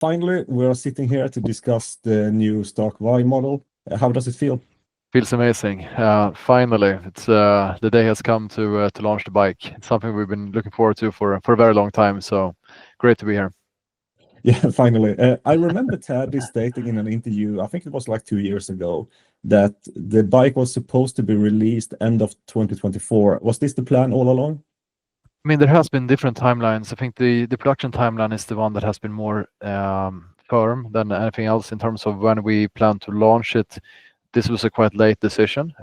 Finally, we are sitting here to discuss the new stock Y model. How does it feel? Feels amazing. Finally, it's the day has come to launch the bike. It's something we've been looking forward to for a very long time. So great to be here. Yeah, finally. I remember Taddy stating in an interview, I think it was like 2 years ago, that the bike was supposed to be released end of 2024. Was this the plan all along? I mean, there has been different timelines. I think the production timeline is the one that has been more firm than anything else in terms of when we plan to launch it. This was a quite late decision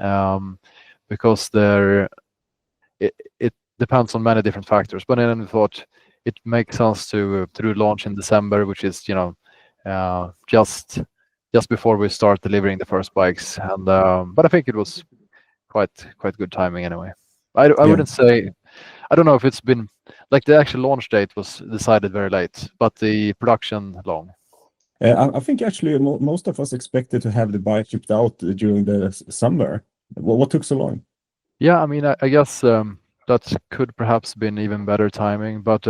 because it depends on many different factors. But then we thought it makes sense to do launch in December, which is just before we start delivering the first bikes. And but I think it was quite good timing anyway. I wouldn't say. I don't know if it's been like the actual launch date was decided very late, but the production long. I think actually most of us expected to have the bike shipped out during the summer. What took so long? Yeah, I mean, I guess that could perhaps been even better timing, but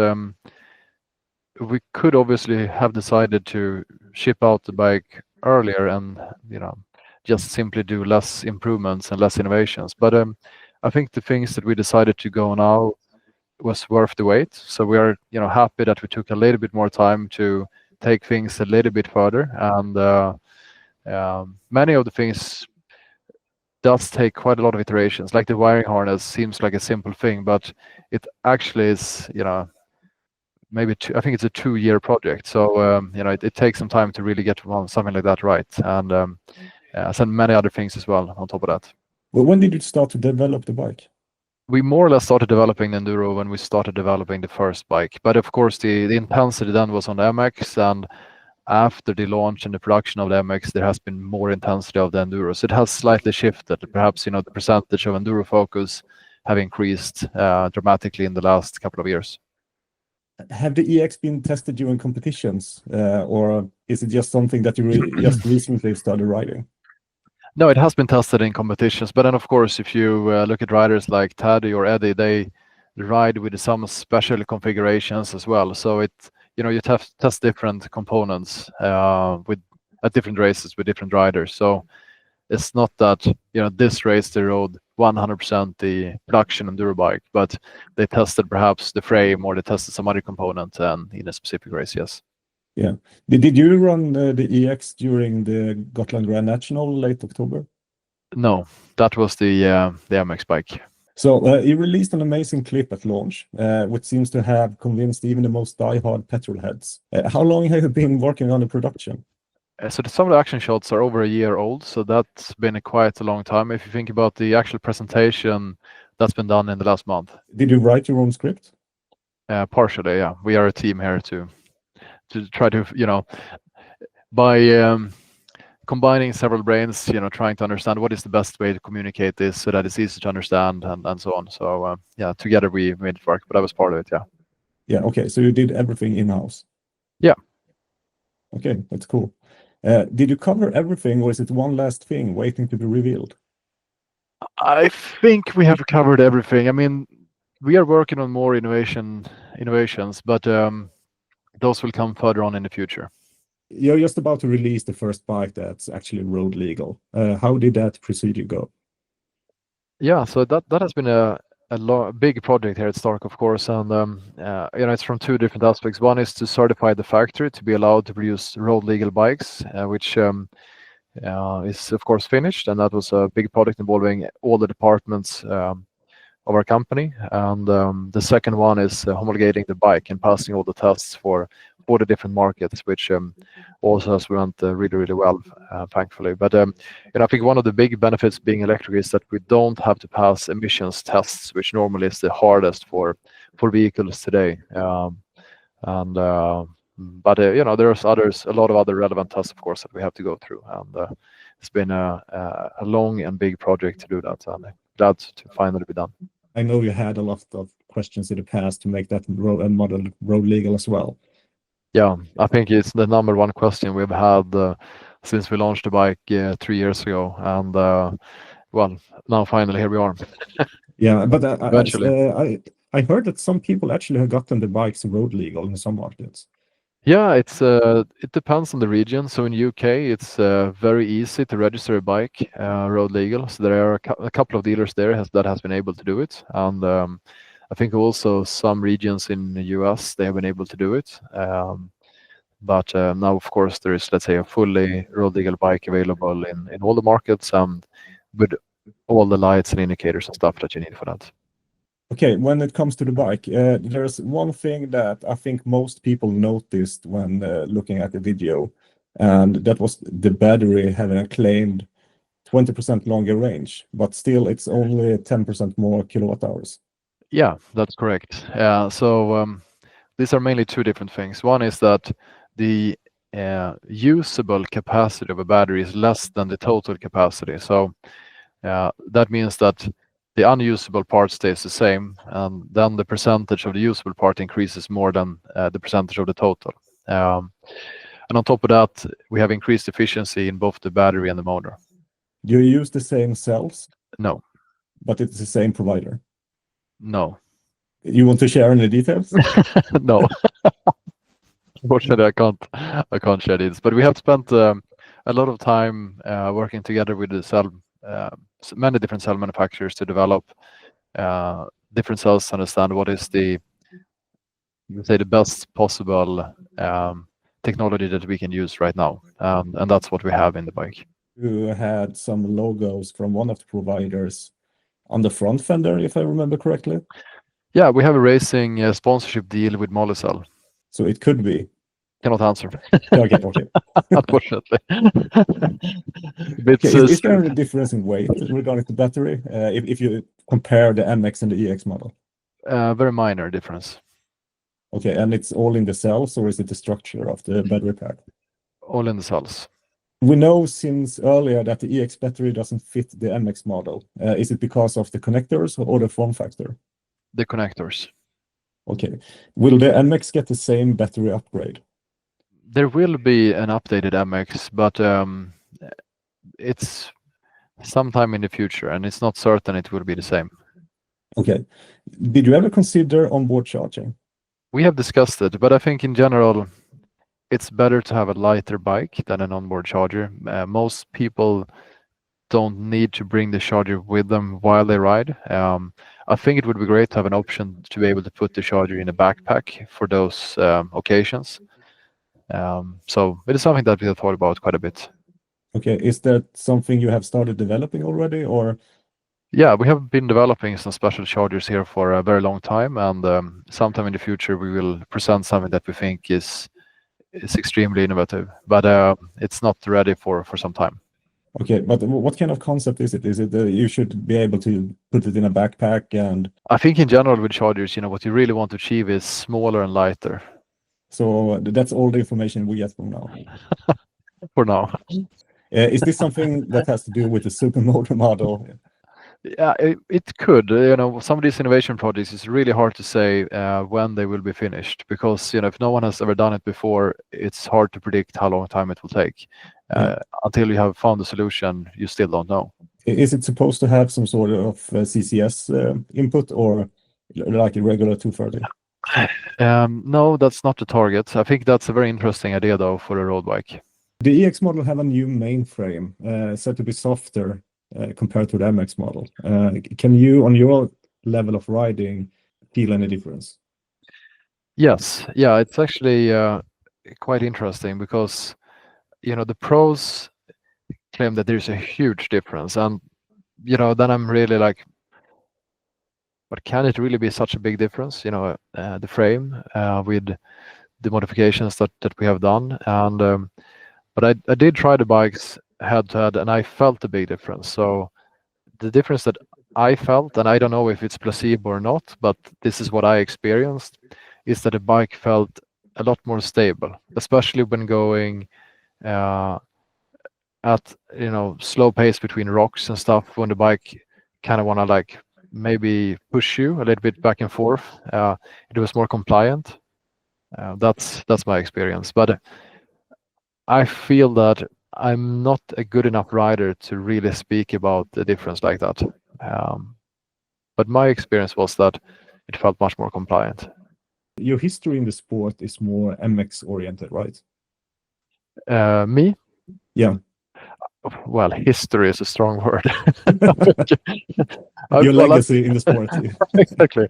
we could obviously have decided to ship out the bike earlier and just simply do less improvements and less innovations. But I think the things that we decided to go now was worth the wait. So we are happy that we took a little bit more time to take things a little bit further, and many of the things does take quite a lot of iterations. Like the wiring harness seems like a simple thing, but it actually is maybe I think it's a 2-year project. So it takes some time to really get something like that right, and many other things as well on top of that. Well, when did you start to develop the bike? We more or less started developing the Enduro when we started developing the first bike. But of course, the intensity then was on the MX, and after the launch and the production of the MX, there has been more intensity of the Enduro. So it has slightly shifted. Perhaps the percentage of Enduro focus have increased dramatically in the last couple of years. Have the EX been tested during competitions, or is it just something that you just recently started riding? No, it has been tested in competitions, but then of course, if you look at riders like Taddy or Eddie, they ride with some special configurations as well. So you test different components at different races with different riders. So it's not that this race they rode 100% the production Enduro bike, but they tested perhaps the frame or they tested some other component in a specific race. Yes. Yeah. Did you run the EX during the Gotland Grand National late October? No, that was the MX bike. So you released an amazing clip at launch, which seems to have convinced even the most die-hard petrol heads. How long have you been working on the production? So some of the action shots are over a year old, so that's been quite a long time. If you think about the actual presentation, that's been done in the last month. Did you write your own script? Partially, yeah. We are a team here to try to by combining several brains, trying to understand what is the best way to communicate this so that it's easy to understand and so on. So together we made it work, but I was part of it. Yeah. Okay. So you did everything in-house. Yeah. Okay, that's cool. Did you cover everything, or is it one last thing waiting to be revealed? I think we have covered everything. I mean, we are working on more innovations, but those will come further on in the future. You're just about to release the first bike that's actually road legal. How did that procedure go? Yeah, so that has been a big project here at Stark, of course, and it's from two different aspects. One is to certify the factory to be allowed to produce road legal bikes, which is of course finished, and that was a big project involving all the departments of our company. And the second one is homologating the bike and passing all the tests for the different markets, which also has went really well, thankfully. But I think one of the big benefits being electric is that we don't have to pass emissions tests, which normally is the hardest for vehicles today. But there's a lot of other relevant tests, of course, that we have to go through, and it's been a long and big project to do that, and I'm glad to finally be done. I know you had a lot of questions in the past to make that model road legal as well. Yeah, I think it's the number one question we've had since we launched the bike 3 years ago, and well, now finally here we are. Yeah, but eventually, I heard that some people actually have gotten the bikes road legal in some markets. Yeah, it depends on the region. So in UK, it's very easy to register a bike road legal. So there are a couple of dealers there that has been able to do it, and I think also some regions in the US they have been able to do it. But now, of course, there is, let's say, a fully road legal bike available in all the markets and with all the lights and indicators and stuff that you need for that. Okay, when it comes to the bike, there's one thing that I think most people noticed when looking at the video, and that was the battery having a claimed 20% longer range, but still it's only 10% more kilowatt hours. Yeah, that's correct. These are mainly two different things. One is that the usable capacity of a battery is less than the total capacity. So that means that the unusable part stays the same, and then the percentage of the usable part increases more than the percentage of the total. And on top of that, we have increased efficiency in both the battery and the motor. Do you use the same cells, No, but it's the same provider? no, You want to share any details? no. Unfortunately, I can't share these. But we have spent a lot of time working together with the many different cell manufacturers to develop different cells to understand what is the, let's say, the best possible technology that we can use right now, and that's what we have in the bike. You had some logos from one of the providers on the front fender, if I remember correctly. Yeah, we have a racing sponsorship deal with Molicel. So it could be. Cannot answer. Okay, okay. Unfortunately. Okay, is there any difference in weight regarding the battery if you compare the MX and the EX model? Very minor difference. Okay, and it's all in the cells, or is it the structure of the battery pack? All in the cells. We know since earlier that the EX battery doesn't fit the MX model. Is it because of the connectors or the form factor? The connectors. Okay. Will the MX get the same battery upgrade? There will be an updated MX, but it's sometime in the future, and it's not certain it will be the same. Okay. Did you ever consider onboard charging? We have discussed it, but I think in general, it's better to have a lighter bike than an onboard charger. Most people don't need to bring the charger with them while they ride. I think it would be great to have an option to be able to put the charger in a backpack for those occasions. So it is something that we have thought about quite a bit. Okay, is that something you have started developing already, or? Yeah, we have been developing some special chargers here for a very long time, and sometime in the future we will present something that we think is extremely innovative, but it's not ready for some time. Okay, but what kind of concept is it? Is it you should be able to put it in a backpack? And I think in general with chargers, what you really want to achieve is smaller and lighter. so that's all the information we get from now. For now. Is this something that has to do with the supermotor model? Yeah, it could. Some of these innovation projects, it's really hard to say when they will be finished, because if no one has ever done it before, it's hard to predict how long time it will take. Until you have found a solution, you still don't know. Is it supposed to have some sort of CCS input, or like a regular 230? No, that's not the target. I think that's a very interesting idea, though, for a road bike. The EX model have a new mainframe said to be softer compared to the MX model. Can you, on your level of riding, feel any difference? Yes, yeah, it's actually quite interesting, because the pros claim that there's a huge difference, and then I'm really like, but can it really be such a big difference? The frame with the modifications that we have done, and but I did try the bikes head to head, and I felt a big difference. So the difference that I felt, and I don't know if it's placebo or not, but this is what I experienced, is that the bike felt a lot more stable, especially when going at slow pace between rocks and stuff, when the bike kind of want to like maybe push you a little bit back and forth. It was more compliant. That's my experience, but I feel that I'm not a good enough rider to really speak about the difference like that. But my experience was that it felt much more compliant. Your history in the sport is more MX oriented, right? Me? Yeah. Well, history is a strong word. Your Well, legacy in the sport. exactly.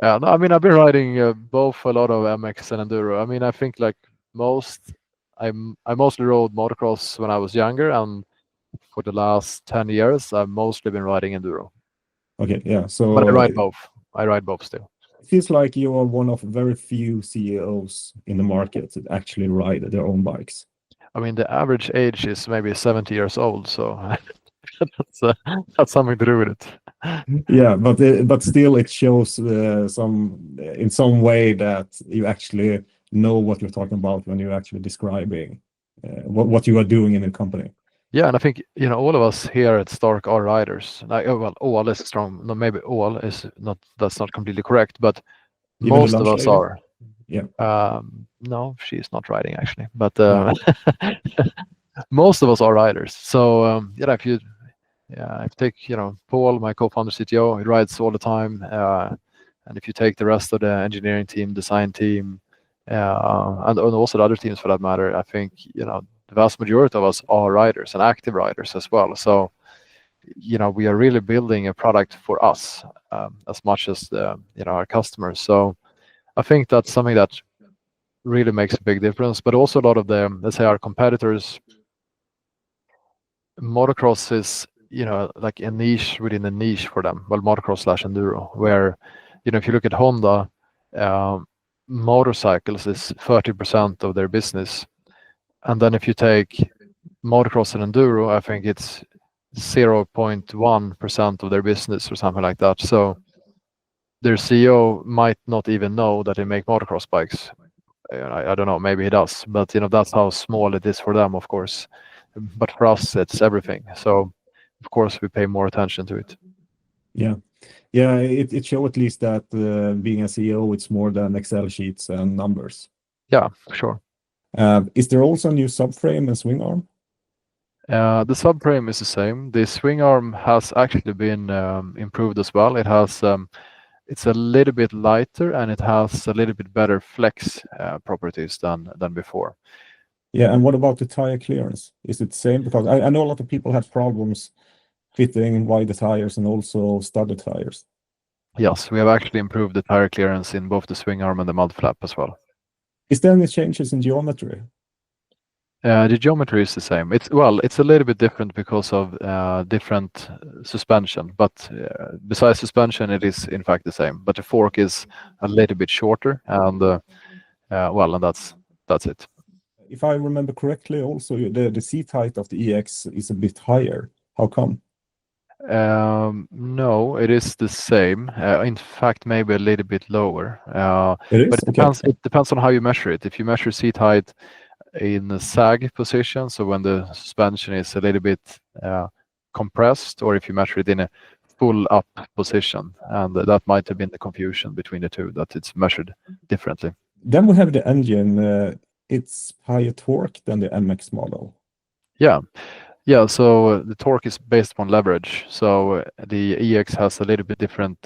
Yeah, no, I mean, I've been riding both a lot of MX and enduro. I mean, I think like I mostly rode motocross when I was younger, and for the last 10 years, I've mostly been riding enduro. Okay, yeah. But I So ride both. I ride both still. it feels like you are one of very few CEOs in the market that actually ride their own bikes. I mean, the average age is maybe 70 years old, so that's something to do with it. Yeah, but still, it shows in some way that you actually know what you're talking about when you're actually describing what you are doing in the company. Yeah, and I think all of us here at Stark are riders. Like, well, all is strong. No, maybe all is not. That's not completely correct, but Even the most of lunch us lady. are. Yeah. No, she's not riding actually, but Ah, most of us are riders. So if you take Paul, my co-founder CTO, he rides all the time, and if you take the rest of the engineering team, design team, and also the other teams for that matter, I think the vast majority of us are riders and active riders as well. So we are really building a product for us as much as our customers. So I think that's something that really makes a big difference. But also a lot of the, let's say, our competitors, motocross is like a niche within a niche for them. Well, motocross slash enduro, where if you look at Honda, um, motorcycles is 30% of their business, and then if you take motocross and enduro, I think it's 0.1% of their business or something like that. So their CEO might not even know that they make motocross bikes. I don't know, maybe he does, but that's how small it is for them, of course. But for us, it's everything. So of course we pay more attention to it. yeah. Yeah, it shows at least that being a CEO, it's more than Excel sheets and numbers. Yeah, for sure. Is there also a new subframe and swing arm? The subframe is the same. The swing arm has actually been improved as well. It's a little bit lighter and it has a little bit better flex properties than before. Yeah, and what about the tire clearance? Is it same? Because I know a lot of people have problems fitting wider tires and also studded tires. Yes, we have actually improved the tire clearance in both the swing arm and the mud flap as well. Is there any changes in geometry? The geometry is the same. It's a little bit different because of different suspension, but besides suspension, it is in fact the same. But the fork is a little bit shorter, and and that's it. If I remember correctly, also the seat height of the EX is a bit higher. How come? No, it is the same. In fact, maybe a little bit lower. It But is? Okay. It depends on how you measure it. If you measure seat height in the sag position, so when the suspension is a little bit compressed, or if you measure it in a full up position, and that might have been the confusion between the two, that it's measured differently. Then we have the engine. It's higher torque than the MX model. Yeah. Yeah, so the torque is based upon leverage. So the EX has a little bit different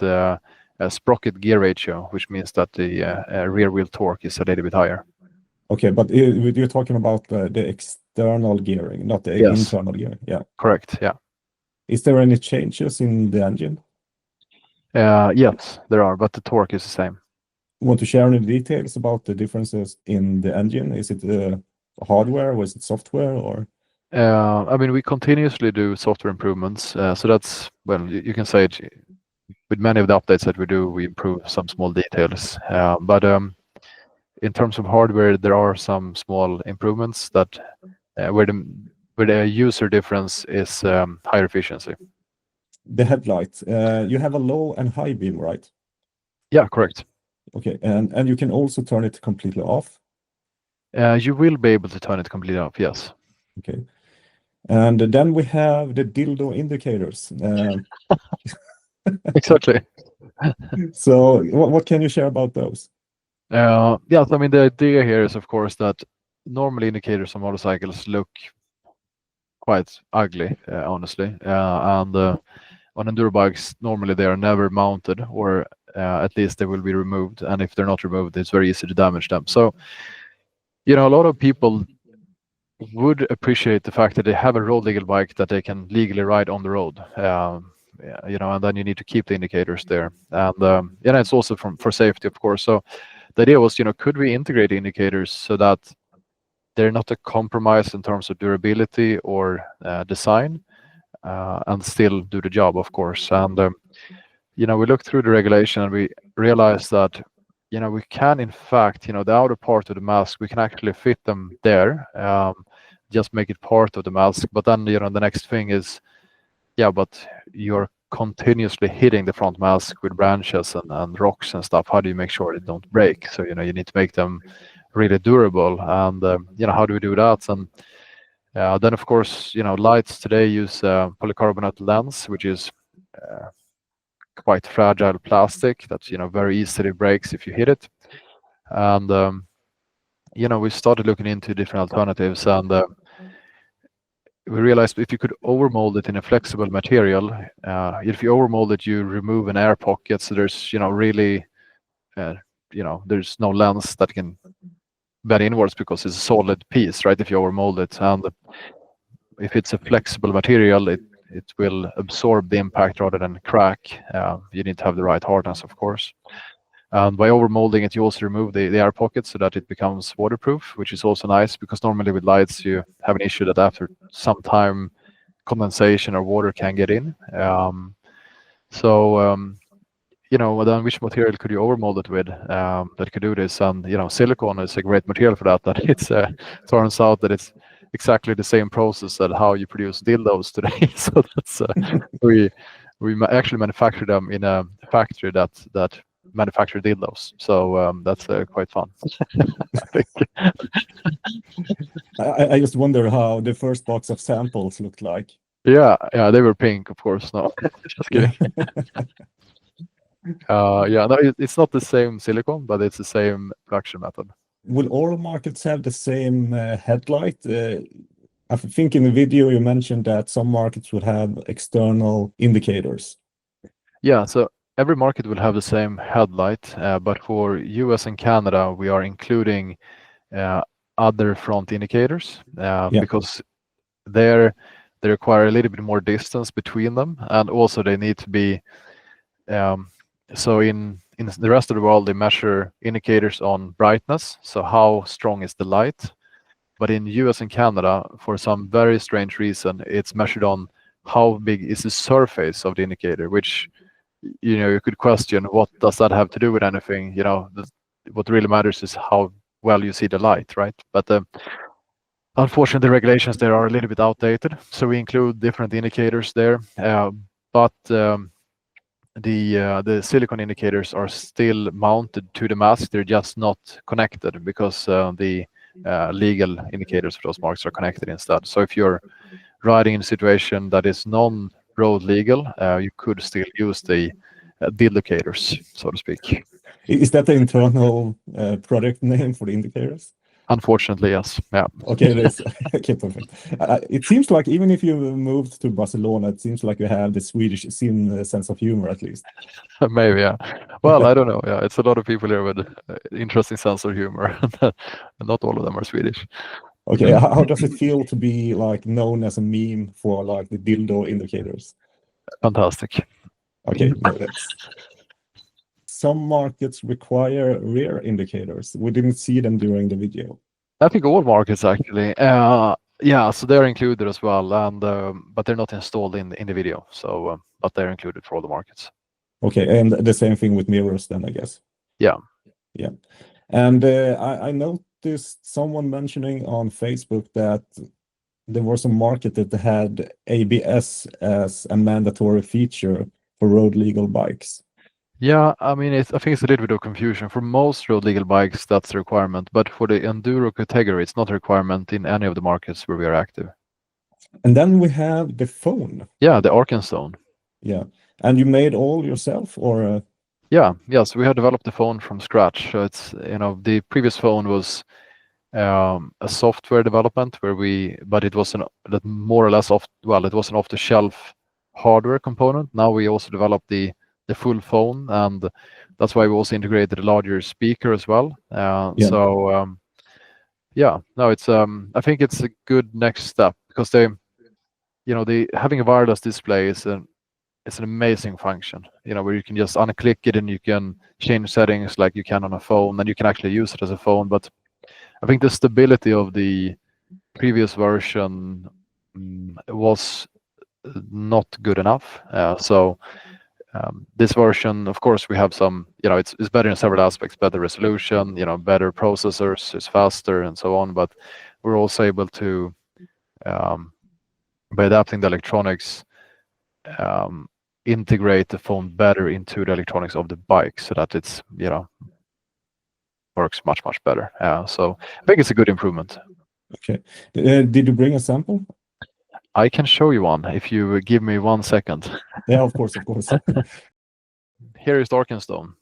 sprocket gear ratio, which means that the rear wheel torque is a little bit higher. Okay, but you're talking about the external gearing, not the Yes, internal gearing. Yeah. correct. Yeah. Is there any changes in the engine? Yes, there are, but the torque is the same. Want to share any details about the differences in the engine? Is it hardware or is it software or? I mean, we continuously do software improvements. So that's, well, you can say it, with many of the updates that we do, we improve some small details. But in terms of hardware, there are some small improvements that where the user difference is higher efficiency. The headlight. You have a low and high beam, right? Yeah, correct. Okay, and you can also turn it completely off. You will be able to turn it completely off, yes. Okay. And then we have the dildo indicators. Exactly. So what can you share about those? Yes, I mean, the idea here is, of course, that normally indicators on motorcycles look quite ugly, honestly. And on enduro bikes, normally they are never mounted, or at least they will be removed. And if they're not removed, it's very easy to damage them. So, a lot of people would appreciate the fact that they have a road legal bike that they can legally ride on the road. And then you need to keep the indicators there. And it's also for safety, of course. So the idea was, could we integrate indicators so that they're not a compromise in terms of durability or design, and still do the job, of course. And we looked through the regulation and we realized that we can, in fact, the outer part of the mask, we can actually fit them there, just make it part of the mask. But then the next thing is, but you're continuously hitting the front mask with branches and rocks and stuff. How do you make sure they don't break? So you need to make them really durable. And how do we do that? And then, of course, lights today use polycarbonate lens, which is quite fragile plastic that very easily breaks if you hit it. And we started looking into different alternatives, and we realized if you could overmold it in a flexible material, if you overmold it, you remove an air pocket, so there's really there's no lens that can bend inwards because it's a solid piece, right? If you overmold it, and if it's a flexible material, it will absorb the impact rather than crack. You need to have the right hardness, of course. And by overmolding it, you also remove the air pocket so that it becomes waterproof, which is also nice, because normally with lights you have an issue that after some time condensation or water can get in. Then which material could you overmold it with that could do this? And silicone is a great material for that. That it's turns out that it's exactly the same process that how you produce dildos today. So that's we actually manufacture them in a factory that manufacture dildos. So that's quite fun. I think. I just wonder how the first box of samples looked like. Yeah, they were pink, of course. No, just kidding. No, it's not the same silicone, but it's the same production method. Will all markets have the same headlight? I think in the video you mentioned that some markets would have external indicators. Yeah, so every market will have the same headlight, but for US and Canada, we are including other front indicators because they require a little bit more distance between them, and also they need to be so in the rest of the world, they measure indicators on brightness, so how strong is the light. But in US and Canada, for some very strange reason, it's measured on how big is the surface of the indicator, which you could question, what does that have to do with anything? What really matters is how well you see the light, right? But unfortunately, the regulations there are a little bit outdated, so we include different indicators there. But the silicone indicators are still mounted to the mask. They're just not connected because the legal indicators for those marks are connected instead. So if you're riding in a situation that is non-road legal, you could still use the dilocators, so to speak. Is that the internal product name for the indicators? Unfortunately, yes. Yeah. Okay, okay, perfect. It seems like even if you moved to Barcelona, it seems like you have the Swedish sense of humor, at least. Maybe, yeah. Well, I don't know. Yeah, it's a lot of people here with interesting sense of humor, and not all of them are Swedish. Okay, how does it feel to be like known as a meme for like the dildo indicators? Fantastic. Okay, no, that's. Some markets require rear indicators. We didn't see them during the video. I think all markets actually. So they're included as well, and but they're not installed in the video. So, but they're included for all the markets. Okay, and the same thing with mirrors then, I guess. Yeah. And I noticed someone mentioning on Facebook that there was a market that had ABS as a mandatory feature for road legal bikes. Yeah, I mean, I think it's a little bit of confusion. For most road legal bikes, that's a requirement, but for the Enduro category, it's not a requirement in any of the markets where we are active. And then we have the phone. Yeah, the Arkenstone. Yeah, and you made all yourself, or? Yes, we have developed the phone from scratch. So it's the previous phone was a software development but it was more or less it was an off-the-shelf hardware component. Now we also developed the the full phone, and that's why we also integrated a larger speaker as well. Yeah, no, it's I think it's a good next step, because the having a wireless display is it's an amazing function, where you can just unclick it and you can change settings like you can on a phone, and you can actually use it as a phone. But I think the stability of the previous version was not good enough. So this version, of course, we have some, it's better in several aspects: better resolution, better processors, it's faster, and so on. But we're also able to, by adapting the electronics, integrate the phone better into the electronics of the bike, so that it's works much better. So I think it's a good improvement. Okay. Did you bring a sample? I can show you one if you give me 1 second. Yeah, of course. Here is Darkenstone,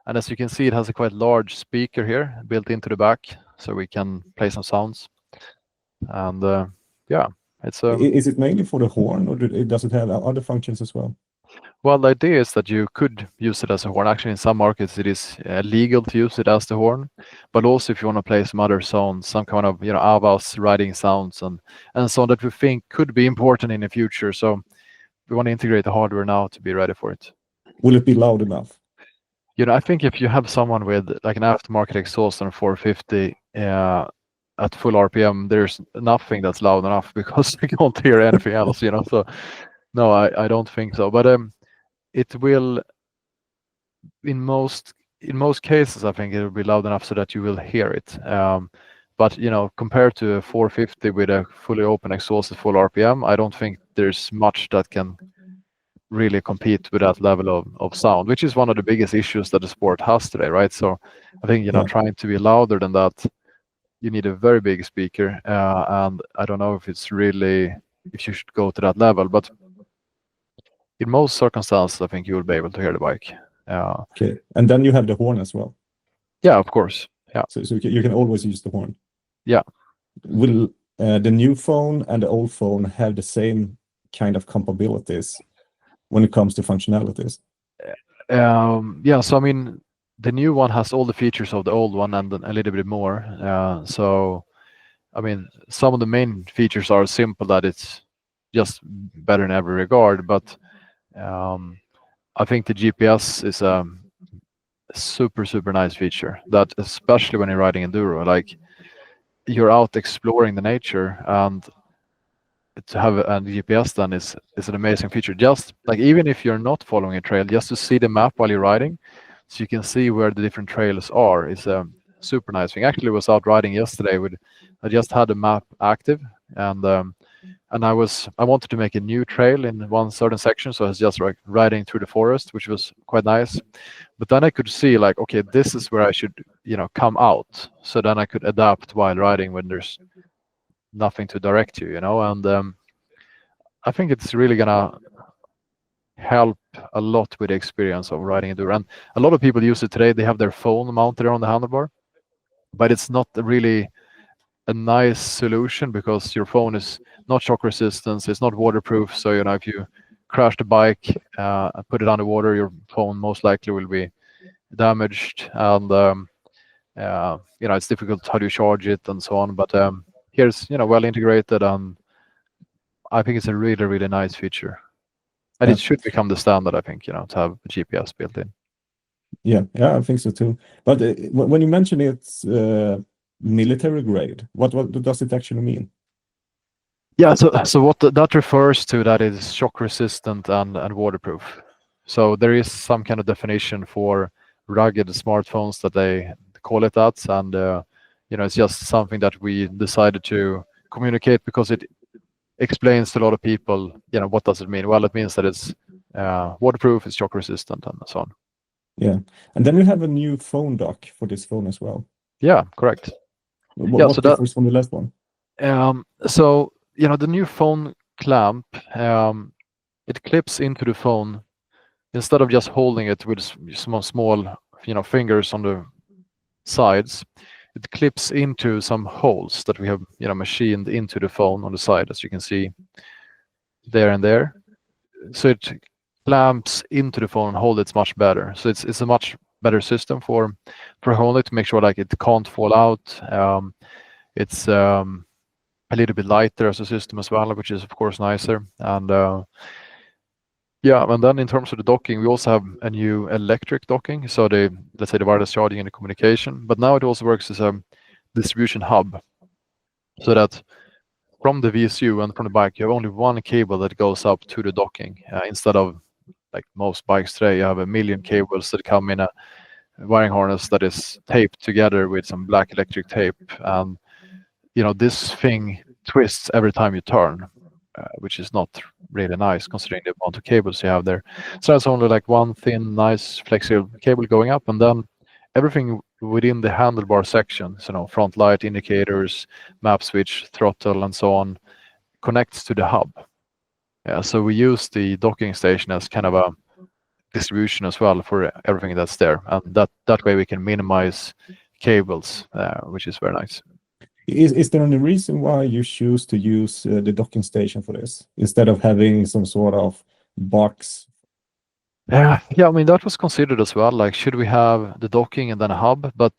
and as you can see, it has a quite large speaker here built into the back, so we can play some sounds. And it's Is it mainly for the horn, or does it have other functions as well? Well, the idea is that you could use it as a horn. Actually, in some markets, it is legal to use it as the horn. But also, if you want to play some other sounds, some kind of Avas riding sounds and so on, that we think could be important in the future. So we want to integrate the hardware now to be ready for it. Will it be loud enough? I think if you have someone with like an aftermarket exhaust on 450 at full RPM, there's nothing that's loud enough, because you can't hear anything else. So no, I don't think so. But it will, in most cases, I think it will be loud enough so that you will hear it. But compared to a 450 with a fully open exhaust at full RPM, I don't think there's much that can really compete with that level of sound, which is one of the biggest issues that the sport has today, right? So I think trying to be louder than that, you need a very big speaker, and I don't know if you should go to that level, but in most circumstances, I think you will be able to hear the bike. Okay, and then you have the horn as well. Yeah, of course. Yeah. So you can always use the horn. Yeah. Will the new phone and the old phone have the same kind of compatibilities when it comes to functionalities? Yeah. So I mean, the new one has all the features of the old one and a little bit more. So I mean, some of the main features are simple, that it's just better in every regard. But I think the GPS is a super nice feature, that especially when you're riding enduro, like you're out exploring the nature, and to have a GPS then is an amazing feature. Just like, even if you're not following a trail, just to see the map while you're riding, so you can see where the different trails are, is a super nice thing. Actually, I was out riding yesterday I just had the map active, and I wanted to make a new trail in one certain section, so I was just riding through the forest, which was quite nice. But then I could see, like, okay, this is where I should come out, so then I could adapt while riding when there's nothing to direct you, and I think it's really gonna help a lot with the experience of riding enduro. And a lot of people use it today. They have their phone mounted on the handlebar, but it's not really a nice solution, because your phone is not shock resistant, it's not waterproof. So if you crash the bike, put it underwater, your phone most likely will be damaged, and it's difficult how do you charge it and so on. But here's well integrated, and I think it's a really nice feature, and it should become the standard, I think, to have a GPS built in. Yeah, I think so too. But when you mention it's military grade, what does it actually mean? Yeah, so what that refers to, that is shock resistant and waterproof. So there is some kind of definition for rugged smartphones that they call it that, and it's just something that we decided to communicate, because it explains to a lot of people, what does it mean? Well, it means that it's waterproof, it's shock resistant, and so on. Yeah, and then you have a new phone dock for this phone as well. Yeah, correct. What differs from the last one? So the new phone clamp, it clips into the phone. Instead of just holding it with small fingers on the sides, it clips into some holes that we have machined into the phone on the side, as you can see there and there. So it clamps into the phone and hold it much better. So it's a much better system for holding it, to make sure like it can't fall out. It's a little bit lighter as a system as well, which is of course nicer. And yeah, and then in terms of the docking, we also have a new electric docking. So let's say the wireless charging and the communication, but now it also works as a distribution hub, so that from the VSU and from the bike, you have only one cable that goes up to the docking, instead of like most bikes today, you have a million cables that come in a wiring harness that is taped together with some black electric tape. And this thing twists every time you turn, which is not really nice considering the amount of cables you have there. So that's only like one thin, nice, flexible cable going up, and then everything within the handlebar section, so front light, indicators, map switch, throttle, and so on, connects to the hub. Yeah, so we use the docking station as kind of a distribution as well for everything that's there, and that way we can minimize cables, which is very nice. Is there any reason why you choose to use the docking station for this instead of having some sort of box? Yeah, I mean, that was considered as well. Like, should we have the docking and then a hub? But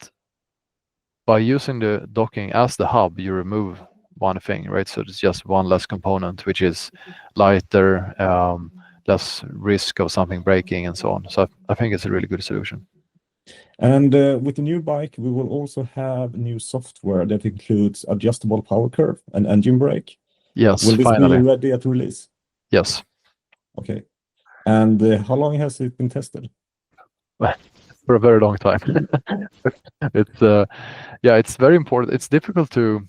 by using the docking as the hub, you remove one thing, right? So it's just one less component, which is lighter, less risk of something breaking, and so on. So I think it's a really good solution. And with the new bike, we will also have new software that includes adjustable power curve and engine brake. Yes, will this finally. be ready at release? Yes. Okay. And how long has it been tested? For a very long time. It's very important. It's difficult to,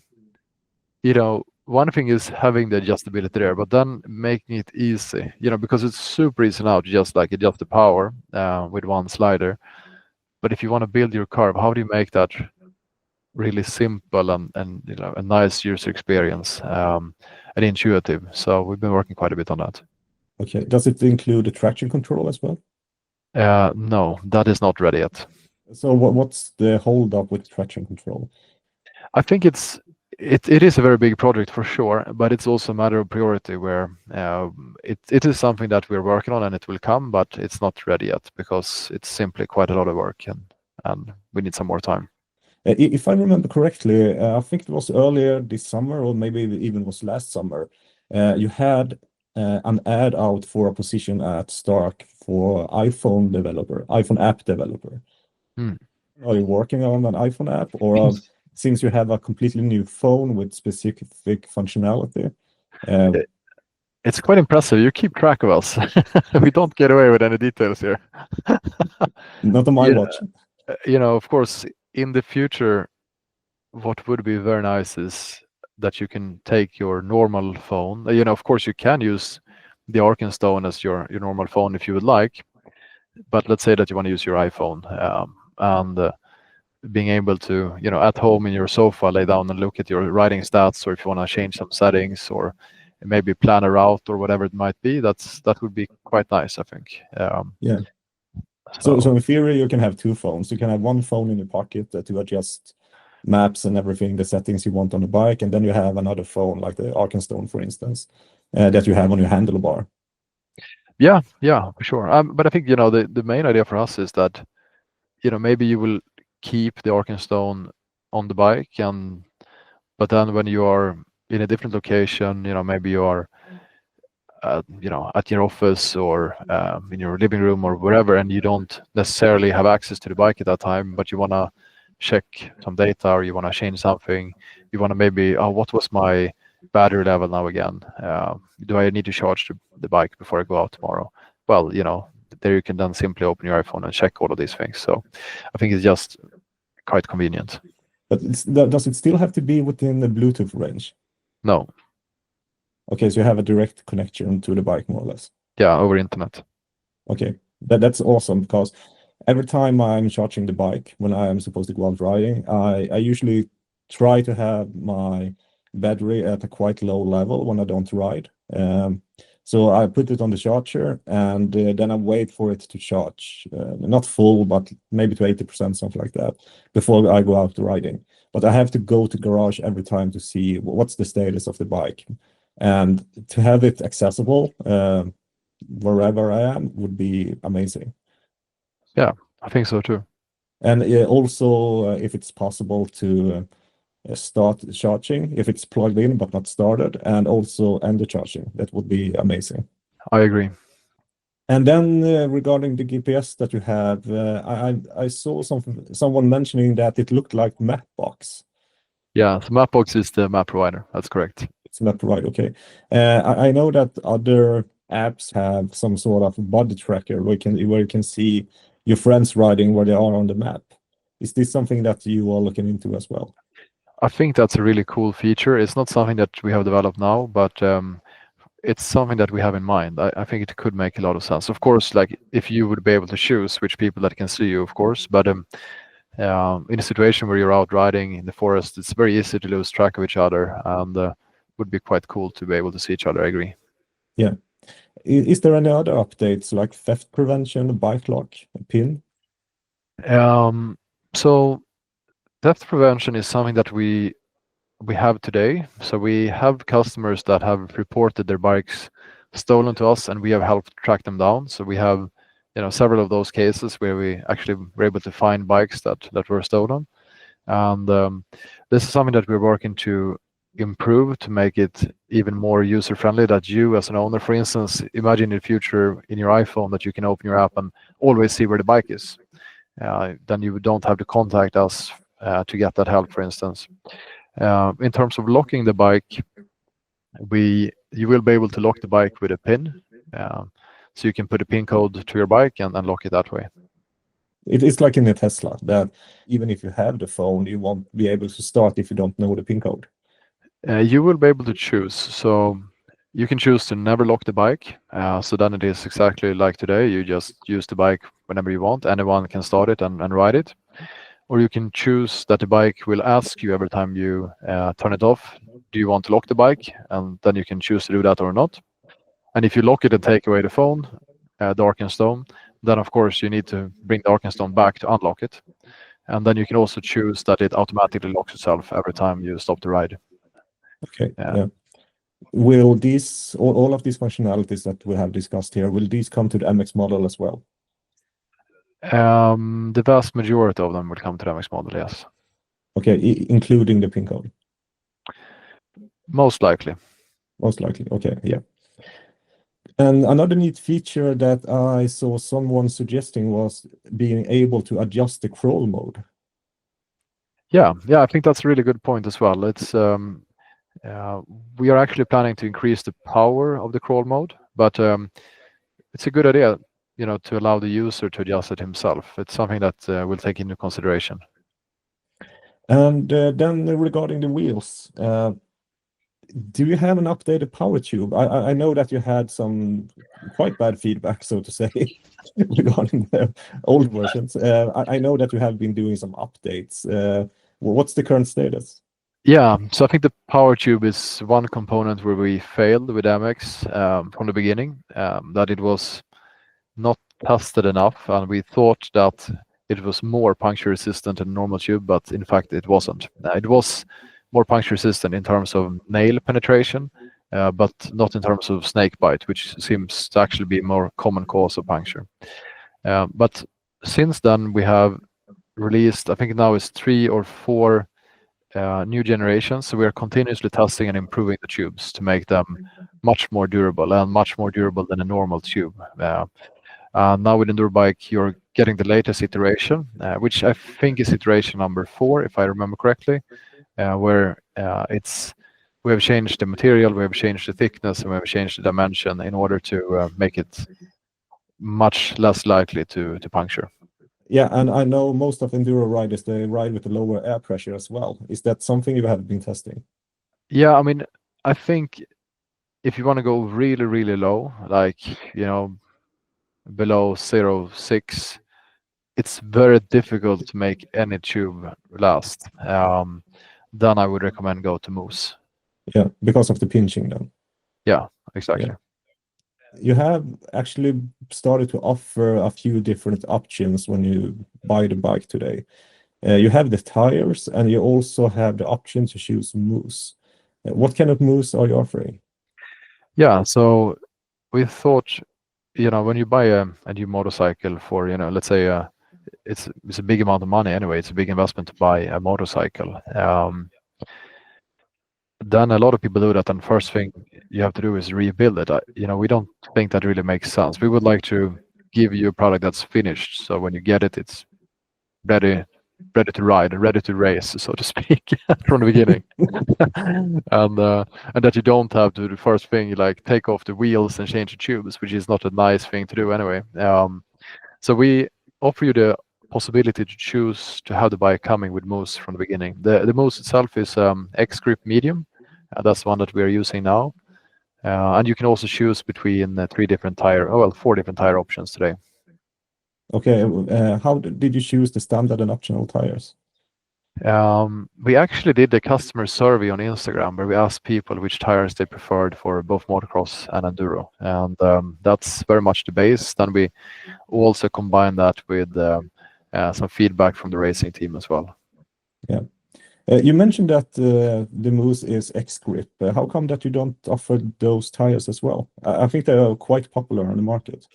one thing is having the adjustability there, but then making it easy, because it's super easy now to just like adjust the power with one slider. But if you want to build your curve, how do you make that really simple and a nice user experience, and intuitive? So we've been working quite a bit on that. Okay. Does it include the traction control as well? No, that is not ready yet. So what's the hold up with traction control? I think it is a very big project for sure, but it's also a matter of priority where it is something that we're working on and it will come, but it's not ready yet because it's simply quite a lot of work and we need some more time. If I remember correctly, I think it was earlier this summer, or maybe even was last summer, you had an ad out for a position at Stark for iPhone app developer. Are you working on an iPhone app, or since you have a completely new phone with specific functionality? It's quite impressive. You keep track of us. We don't get away with any details here. Not on my watch. Of course, in the future, what would be very nice is that you can take your normal phone. Of course, you can use the Arkenstone as your normal phone if you would like. But let's say that you want to use your iPhone, and being able to, at home in your sofa, lay down and look at your riding stats, or if you want to change some settings or maybe plan a route or whatever it might be, that would be quite nice, I think. Yeah. So in theory, you can have two phones. You can have one phone in your pocket to adjust maps and everything, the settings you want on the bike, and then you have another phone like the Arkenstone, for instance, that you have on your handlebar. Yeah, for sure. But I think the main idea for us is that maybe you will keep the Arkenstone on the bike, but then when you are in a different location, maybe you are at your office or in your living room or wherever, and you don't necessarily have access to the bike at that time, but you want to check some data or you want to change something, you want to maybe, what was my battery level now again? Do I need to charge the bike before I go out tomorrow? Well, there you can then simply open your iPhone and check all of these things. So I think it's just quite convenient. But does it still have to be within the Bluetooth range? No. Okay, so you have a direct connection to the bike, more or less. Yeah, over internet. Okay, that's awesome, because every time I'm charging the bike when I am supposed to go out riding, I usually try to have my battery at a quite low level when I don't ride. So I put it on the charger, and then I wait for it to charge, not full, but maybe to 80%, something like that, before I go out riding. But I have to go to garage every time to see what's the status of the bike. And to have it accessible, wherever I am would be amazing. Yeah, I think so too. And also, if it's possible to start charging, if it's plugged in but not started, and also end the charging, that would be amazing. I agree. And then regarding the GPS that you have, I saw someone mentioning that it looked like Mapbox. Yeah, so Mapbox is the map provider. That's correct. It's not right, okay. I know that other apps have some sort of body tracker where you can see your friends riding where they are on the map. Is this something that you are looking into as well? I think that's a really cool feature. It's not something that we have developed now, but it's something that we have in mind. I think it could make a lot of sense. Of course, like if you would be able to choose which people that can see you, of course, but in a situation where you're out riding in the forest, it's very easy to lose track of each other, and would be quite cool to be able to see each other. I agree. Yeah. Is there any other updates like theft prevention, bike lock, pin? So theft prevention is something that we have today. So we have customers that have reported their bikes stolen to us, and we have helped track them down. So we have, several of those cases where we actually were able to find bikes that were stolen. And this is something that we're working to improve to make it even more user friendly. That you, as an owner, for instance, imagine in the future in your iPhone that you can open your app and always see where the bike is. Then you don't have to contact us to get that help, for instance. In terms of locking the bike, you will be able to lock the bike with a pin. So you can put a pin code to your bike and lock it that way. It is like in a Tesla that even if you have the phone, you won't be able to start if you don't know the pin code. You will be able to choose. So you can choose to never lock the bike. So then it is exactly like today. You just use the bike whenever you want. Anyone can start it and ride it. Or you can choose that the bike will ask you every time you turn it off, do you want to lock the bike? And then you can choose to do that or not. And if you lock it and take away the phone, the Arkenstone, then of course you need to bring the Arkenstone back to unlock it. And then you can also choose that it automatically locks itself every time you stop the ride. Okay, yeah. Will all of these functionalities that we have discussed here, will these come to the MX model as well? The vast majority of them will come to the MX model, yes. Okay, including the pin code? Most likely. Most likely, okay, yeah. And another neat feature that I saw someone suggesting was being able to adjust the crawl mode. Yeah, I think that's a really good point as well. It's we are actually planning to increase the power of the crawl mode, but it's a good idea, to allow the user to adjust it himself. It's something that we'll take into consideration. And then regarding the wheels, do you have an updated power tube? I know that you had some quite bad feedback, so to say, regarding the old versions. I know that you have been doing some updates. What's the current status? Yeah, so I think the power tube is one component where we failed with MX from the beginning, that it was not tested enough, and we thought that it was more puncture resistant than normal tube, but in fact it wasn't. It was more puncture resistant in terms of nail penetration, but not in terms of snake bite, which seems to actually be a more common cause of puncture. But since then we have released, I think now it's 3 or 4 new generations. So we are continuously testing and improving the tubes to make them much more durable and much more durable than a normal tube. Now with Enduro bike, you're getting the latest iteration, which I think is iteration number 4, if I remember correctly, where we have changed the material, we have changed the thickness, and we have changed the dimension in order to make it much less likely to puncture. Yeah, and I know most of enduro riders, they ride with a lower air pressure as well. Is that something you have been testing? Yeah, I mean, I think if you want to go really, really low, like, below 0.6, it's very difficult to make any tube last. Then I would recommend go to Moose. Yeah, because of the pinching then. Yeah, exactly. Yeah. You have actually started to offer a few different options when you buy the bike today. You have the tires, and you also have the option to choose mousse. What kind of mousse are you offering? Yeah, so we thought when you buy a new motorcycle for, let's say it's a big amount of money anyway. It's a big investment to buy a motorcycle. Then a lot of people do that, and first thing you have to do is rebuild it. We don't think that really makes sense. We would like to give you a product that's finished, so when you get it, it's ready, ready to ride, ready to race, so to speak, from the beginning. And that you don't have to, the first thing, like take off the wheels and change the tubes, which is not a nice thing to do anyway. So we offer you the possibility to choose to have the bike coming with mousse from the beginning. The mousse itself is X Grip Medium. That's the one that we are using now. And you can also choose between four different tire options today. Okay, how did you choose the standard and optional tires? We actually did a customer survey on Instagram where we asked people which tires they preferred for both motocross and enduro, and that's very much the base. Then we also combine that with some feedback from the racing team as well. Yeah. You mentioned that the mousse is X Grip. How come that you don't offer those tires as well? I think they are quite popular on the market,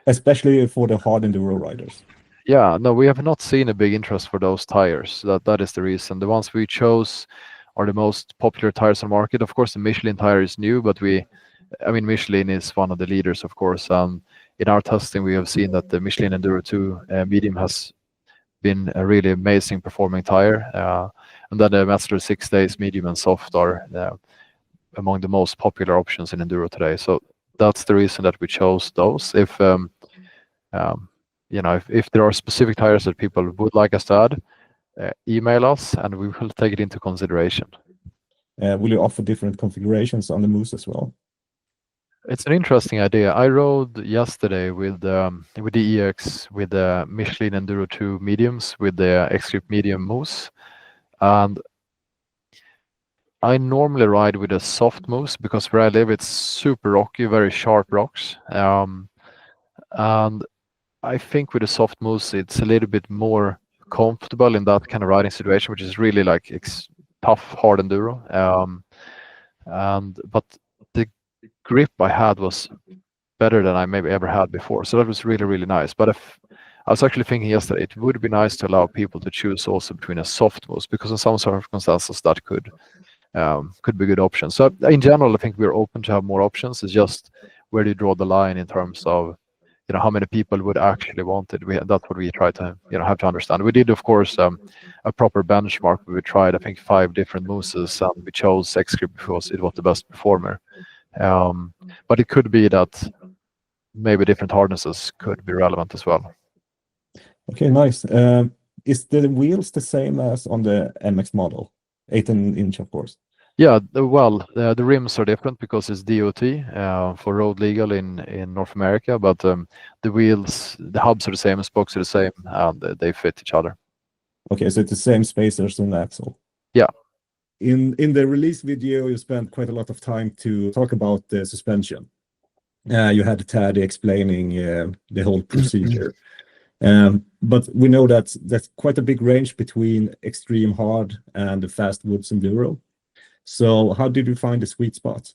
especially for the hard enduro riders. Yeah, no, we have not seen a big interest for those tires. That is the reason. The ones we chose are the most popular tires on the market. Of course, the Michelin tire is new, but Michelin is one of the leaders, of course. In our testing, we have seen that the Michelin Enduro 2 medium has been a really amazing performing tire. And then the Master 6 days medium and soft are among the most popular options in enduro today. So that's the reason that we chose those. If there are specific tires that people would like us to add, email us and we will take it into consideration. Will you offer different configurations on the mousse as well? It's an interesting idea. I rode yesterday with the EX with the Michelin Enduro 2 mediums with the X Grip medium mousse, and I normally ride with a soft mousse because where I live it's super rocky, very sharp rocks, and I think with a soft mousse it's a little bit more comfortable in that kind of riding situation, which is really like tough hard enduro. But the grip I had was better than I maybe ever had before, so that was really, really nice. But if I was actually thinking yesterday, it would be nice to allow people to choose also between a soft mousse, because in some circumstances that could be good options. So in general, I think we're open to have more options. It's just where do you draw the line in terms of how many people would actually want it. That's what we try to have to understand. We did, of course, a proper benchmark. We tried, I think, 5 different mousses, and we chose X Grip because it was the best performer. But it could be that maybe different harnesses could be relevant as well. Okay, nice. Is the wheels the same as on the MX model? 18-inch, of course. Yeah, the rims are different because it's DOT for road legal in North America, but the wheels, the hubs are the same, the spokes are the same, and they fit each other. Okay, so it's the same spacers on the axle. Yeah. In the release video, you spent quite a lot of time to talk about the suspension. You had Taddy explaining the whole procedure. But we know that that's quite a big range between extreme hard and the fast woods enduro. So how did you find the sweet spot?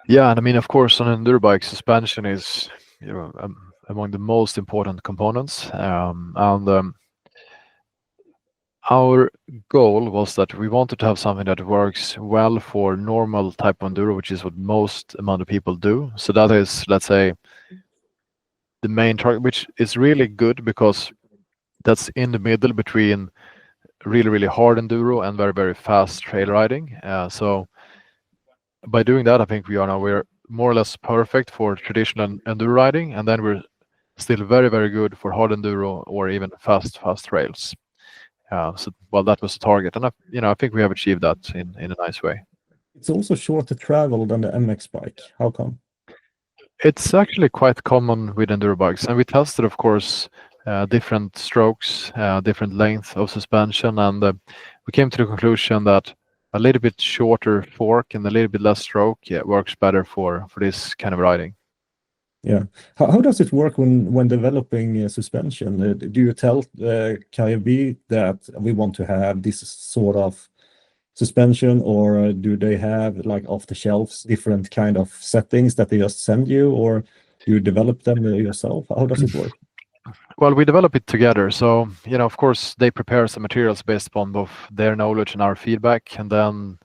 Yeah, and I mean, of course, on an enduro bike, suspension is among the most important components. Our goal was that we wanted to have something that works well for normal type of enduro, which is what most amount of people do. So that is, let's say, the main target, which is really good because that's in the middle between really, really hard enduro and very, very fast trail riding. So by doing that, I think we're more or less perfect for traditional enduro riding, and then we're still very, very good for hard enduro or even fast trails. That was the target, and I think we have achieved that in a nice way. It's also shorter travel than the MX bike. How come? It's actually quite common with enduro bikes, and we tested, of course, different strokes, different length of suspension, and we came to the conclusion that a little bit shorter fork and a little bit less stroke works better for this kind of riding. Yeah. How does it work when developing suspension? Do you tell KFB that we want to have this sort of suspension, or do they have like off the shelves different kind of settings that they just send you, or do you develop them yourself? How does it work? Well, we develop it together. So, of course, they prepare some materials based upon both their knowledge and our feedback, and then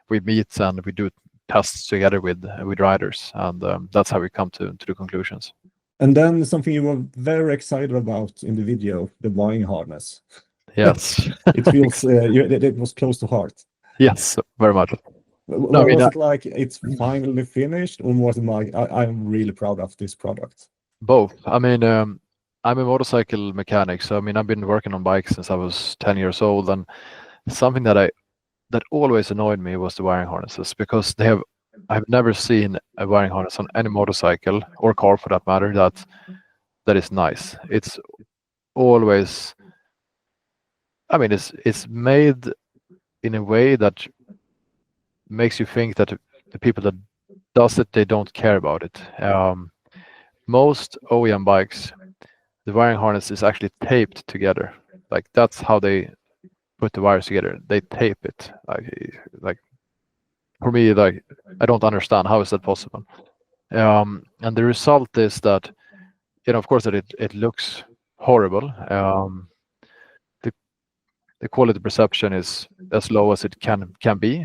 we meet and we do tests together with riders, and that's how we come to the conclusions. And then something you were very excited about in the video, the wiring harness. Yes. It feels it was close to heart. Yes, very much. No, Was it like it's finally finished, or was it like I'm really proud of this product? Both. I mean, I'm a motorcycle mechanic, so I mean, I've been working on bikes since I was 10 years old, and something that always annoyed me was the wiring harnesses, because I've never seen a wiring harness on any motorcycle or car for that matter that is nice. It's always, I mean, it's made in a way that makes you think that the people that does it, they don't care about it. Most OEM bikes, the wiring harness is actually taped together. Like that's how they put the wires together. They tape it. Like for me, like I don't understand how is that possible. And the result is that, of course, that it looks horrible. The quality perception is as low as it can be.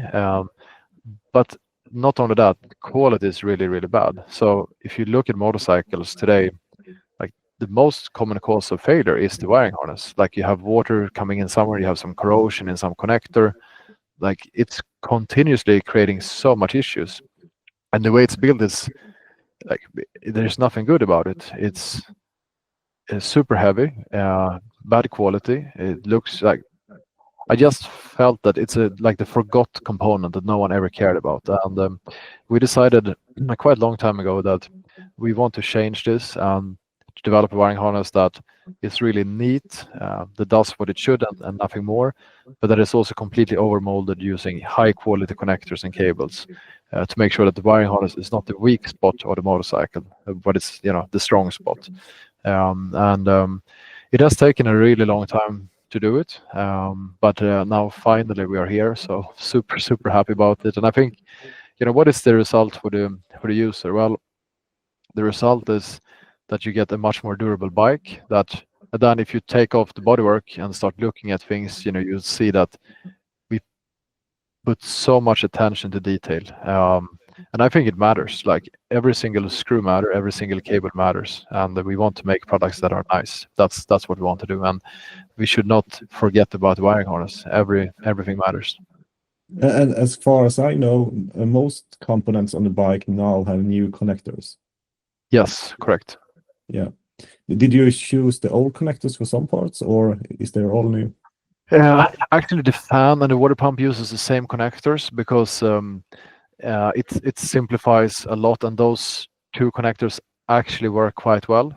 But not only that, the quality is really, really bad. So if you look at motorcycles today, like the most common cause of failure is the wiring harness. Like you have water coming in somewhere, you have some corrosion in some connector. Like it's continuously creating so much issues. And the way it's built is like there's nothing good about it. It's super heavy, bad quality. It looks like I just felt that it's like the forgot component that no one ever cared about, and we decided a quite long time ago that we want to change this and to develop a wiring harness that is really neat, that does what it should and nothing more, but that is also completely overmolded using high quality connectors and cables to make sure that the wiring harness is not the weak spot of the motorcycle, but it's the strong spot, and it has taken a really long time to do it, but now finally we are here, so super happy about it. And I think what is the result for the user? Well, the result is that you get a much more durable bike, that then if you take off the bodywork and start looking at things, you see that we put so much attention to detail, and I think it matters. Like every single screw matter, every single cable matters, and we want to make products that are nice. That's what we want to do, and we should not forget about the wiring harness. Everything matters. And as far as I know, most components on the bike now have new connectors. Yes, correct. Yeah. Did you choose the old connectors for some parts, or is they all new? Actually, the fan and the water pump uses the same connectors because it simplifies a lot, and those two connectors actually work quite well.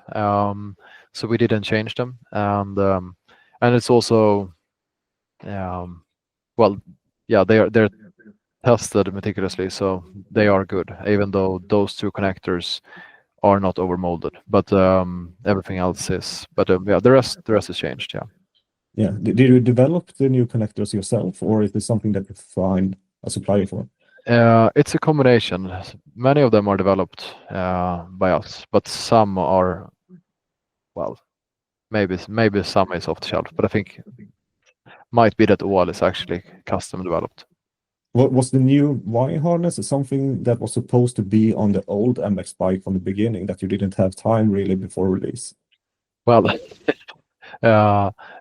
So we didn't change them, and it's also well, yeah, they're tested meticulously, so they are good, even though those two connectors are not overmolded. But everything else is. But yeah, the rest is changed. Yeah. Yeah. Did you develop the new connectors yourself, or is this something that you find a supplier for? It's a combination. Many of them are developed by us, but some are, well, maybe some is off the shelf, but I think might be that all is actually custom developed. What was the new wiring harness? Something that was supposed to be on the old MX bike from the beginning that you didn't have time really before release? Well,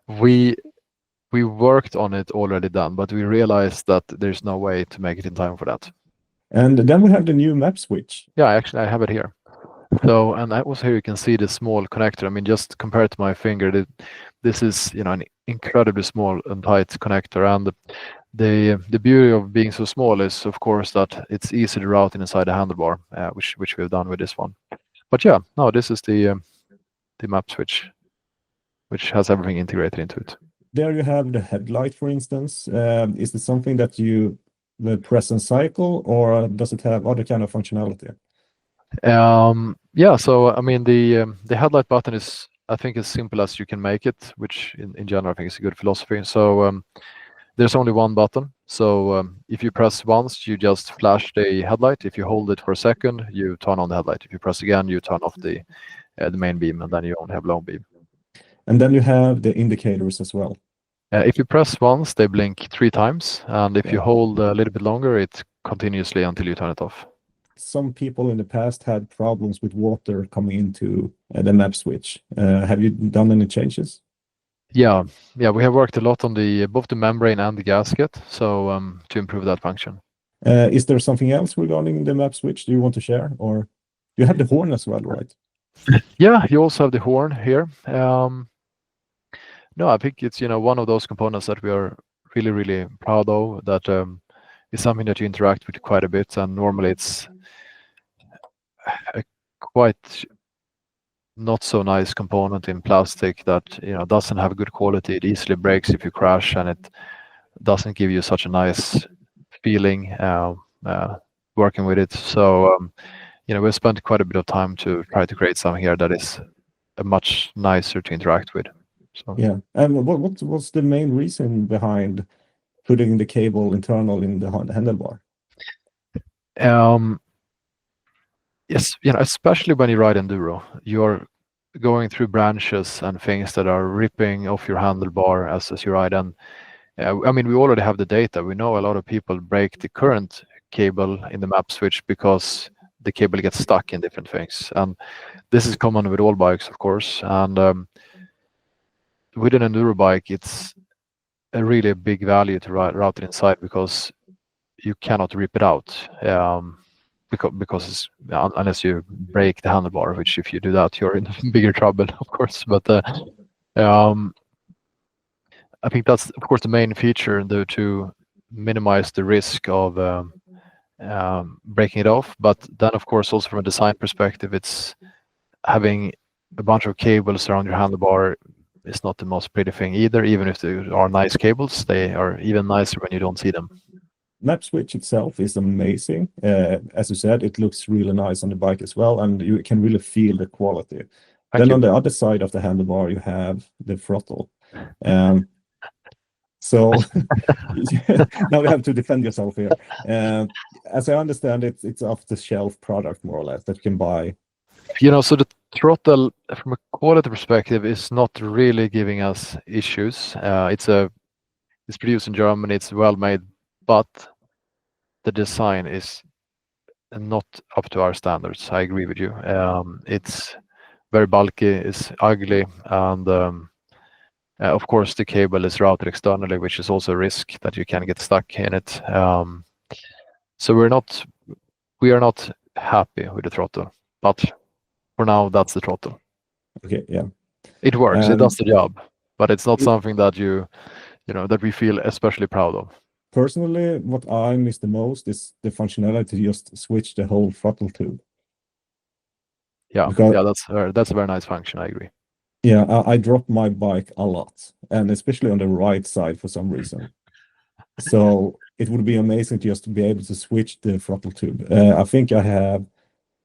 we worked on it already done, but we realized that there's no way to make it in time for that. And then we have the new map switch. Yeah, actually, I have it here. So, and also here you can see the small connector. I mean, just compared to my finger, this is an incredibly small and tight connector. And the beauty of being so small is, of course, that it's easy to route inside the handlebar, which we've done with this one. But yeah, no, this is the map switch, which has everything integrated into it. There you have the headlight, for instance. Is it something that you press and cycle, or does it have other kind of functionality? Yeah, so I mean the headlight button is, I think, as simple as you can make it, which in general I think is a good philosophy. So There's only one button, so if you press once, you just flash the headlight. If you hold it for a second, you turn on the headlight. If you press again, you turn off the main beam, and then you only have low beam. And then you have the indicators as well. If you press once, they blink 3 times, and if you Yeah. hold a little bit longer, it continuously until you turn it off. Some people in the past had problems with water coming into the map switch. Have you done any changes? Yeah, we have worked a lot on both the membrane and the gasket, so to improve that function. Is there something else regarding the map switch do you want to share, or you have the horn as well, right? Yeah, you also have the horn here. No, I think it's one of those components that we are really, really proud of. That is something that you interact with quite a bit, and normally it's a quite not so nice component in plastic that doesn't have good quality. It easily breaks if you crash, and it doesn't give you such a nice feeling working with it. So we spent quite a bit of time to try to create something here that is much nicer to interact with. So Yeah. And what was the main reason behind putting the cable internal in the handlebar? yes, especially when you ride enduro, you're going through branches and things that are ripping off your handlebar as you ride. And I mean, we already have the data. We know a lot of people break the current cable in the map switch because the cable gets stuck in different things. And this is common with all bikes, of course. And with an enduro bike, it's a really big value to route it inside because you cannot rip it out. Because it's, unless you break the handlebar, which if you do that, you're in bigger trouble, of course. But I think that's, of course, the main feature, though, to minimize the risk of breaking it off. But then, of course, also from a design perspective, it's having a bunch of cables around your handlebar is not the most pretty thing either. Even if they are nice cables, they are even nicer when you don't see them. Map switch itself is amazing. As you said, it looks really nice on the bike as well, and you can really feel the quality. Then on the other side of the handlebar, you have the throttle. So now you have to defend yourself here. As I understand it, it's off-the-shelf product, more or less, that you can buy. So the throttle, from a quality perspective, is not really giving us issues. It's produced in Germany, it's well made, but the design is not up to our standards. I agree with you. It's very bulky, it's ugly, and of course the cable is routed externally, which is also a risk that you can get stuck in it. So we are not happy with the throttle, but for now that's the throttle. Okay, yeah. It works, it does the job, but it's not something that that we feel especially proud of. Personally, what I miss the most is the functionality to just switch the whole throttle tube. Yeah, that's a very nice function. I agree. Yeah, I drop my bike a lot, and especially on the right side for some reason. So it would be amazing to just be able to switch the throttle tube. I think I have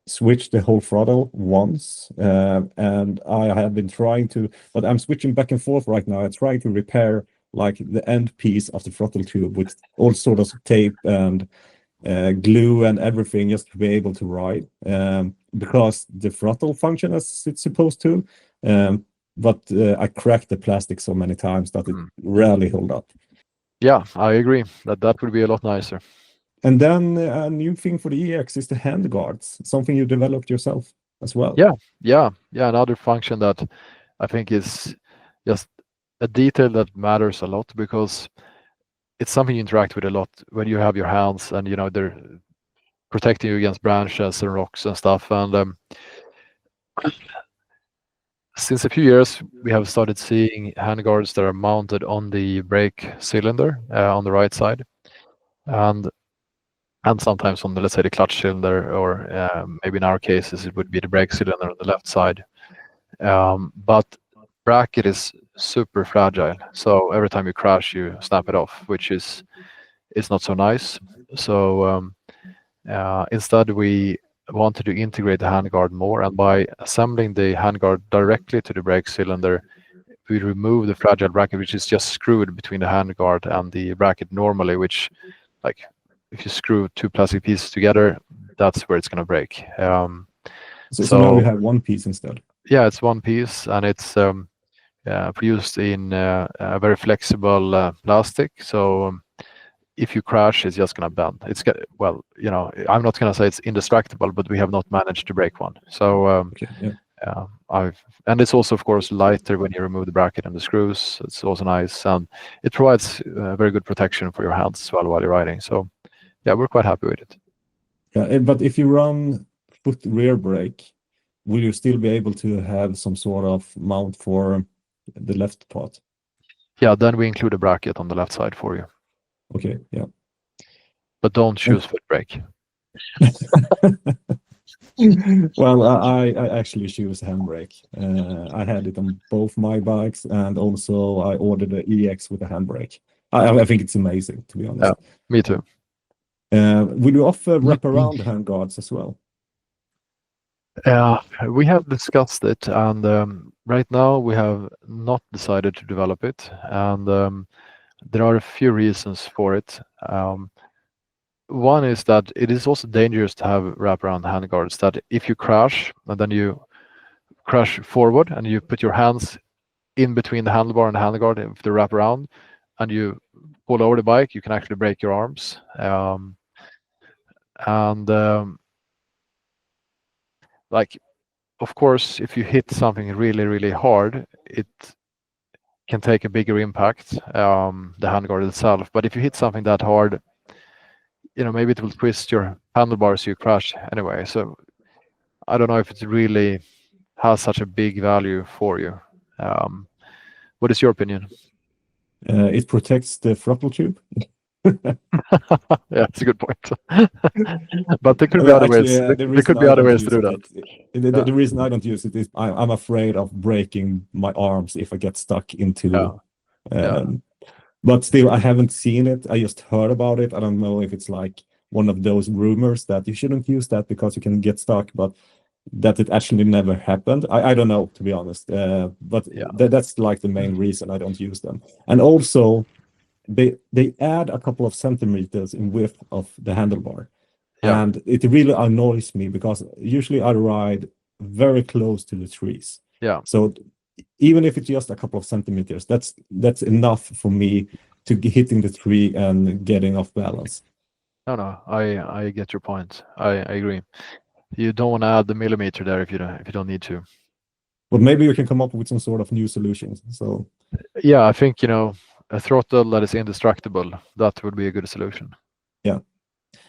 switched the whole throttle once, and I have been trying to, but I'm switching back and forth right now. I'm trying to repair like the end piece of the throttle tube with all sorts of tape and glue and everything just to be able to ride, because the throttle function as it's supposed to, but I cracked the plastic so many times that it rarely hold up. Yeah, I agree that would be a lot nicer. And then a new thing for the EX is the hand guards, something you developed yourself as well. Yeah. Another function that I think is just a detail that matters a lot, because it's something you interact with a lot when you have your hands and they're protecting you against branches and rocks and stuff. And since a few years, we have started seeing handguards that are mounted on the brake cylinder on the right side, and sometimes on the, let's say, the clutch cylinder, or maybe in our cases it would be the brake cylinder on the left side. But bracket is super fragile, so every time you crash, you snap it off, which is not so nice. So instead, we wanted to integrate the handguard more, and by assembling the handguard directly to the brake cylinder, we remove the fragile bracket, which is just screwed between the handguard and the bracket normally, which, like, if you screw two plastic pieces together, that's where it's going to break. So now we have one piece instead. Yeah, it's one piece, and it's produced in a very flexible plastic. So if you crash, it's just going to bend. Well, I'm not going to say it's indestructible, but we have not managed to break one. So Okay, yeah. And it's also, of course, lighter when you remove the bracket and the screws. It's also nice, and it provides very good protection for your hands as well while you're riding. So yeah, we're quite happy with it. Yeah, but if you run foot rear brake, will you still be able to have some sort of mount for the left part? Yeah, then we include a bracket on the left side for you. Okay, yeah. But don't choose foot brake. Well, I actually choose handbrake. I had it on both my bikes, and also I ordered the EX with a handbrake. I think it's amazing, to be honest. Yeah, me too. Will you offer wraparound handguards as well? We have discussed it, and right now we have not decided to develop it, and there are a few reasons for it. One is that it is also dangerous to have wraparound handguards, that if you crash and then you crash forward and you put your hands in between the handlebar and the handguard if they wrap around and you pull over the bike, you can actually break your arms. Like, of course, if you hit something really, really hard, it can take a bigger impact, the handguard itself. But if you hit something that hard, maybe it will twist your handlebars, so you crash anyway. So I don't know if it really has such a big value for you. What is your opinion? It protects the throttle tube. Yeah, it's a good point. But there could be other ways. There could be other ways to do that. The reason I don't use it is I'm afraid of breaking my arms if I get stuck into. But still, I haven't seen it. I just heard about it. I don't know if it's like one of those rumors that you shouldn't use that because you can get stuck, but that it actually never happened. I don't know, to be honest. But that's like the main reason I don't use them. And also, they add a couple of centimeters in width of the handlebar. Yeah. And it really annoys me because usually I ride very close to the trees. Yeah. So even if it's just a couple of centimeters, that's enough for me to hitting the tree and getting off balance. No, I get your point. I agree. You don't want to add the millimeter there if you don't need to. But maybe you can come up with some sort of new solutions. So yeah, I think a throttle that is indestructible, that would be a good solution. Yeah,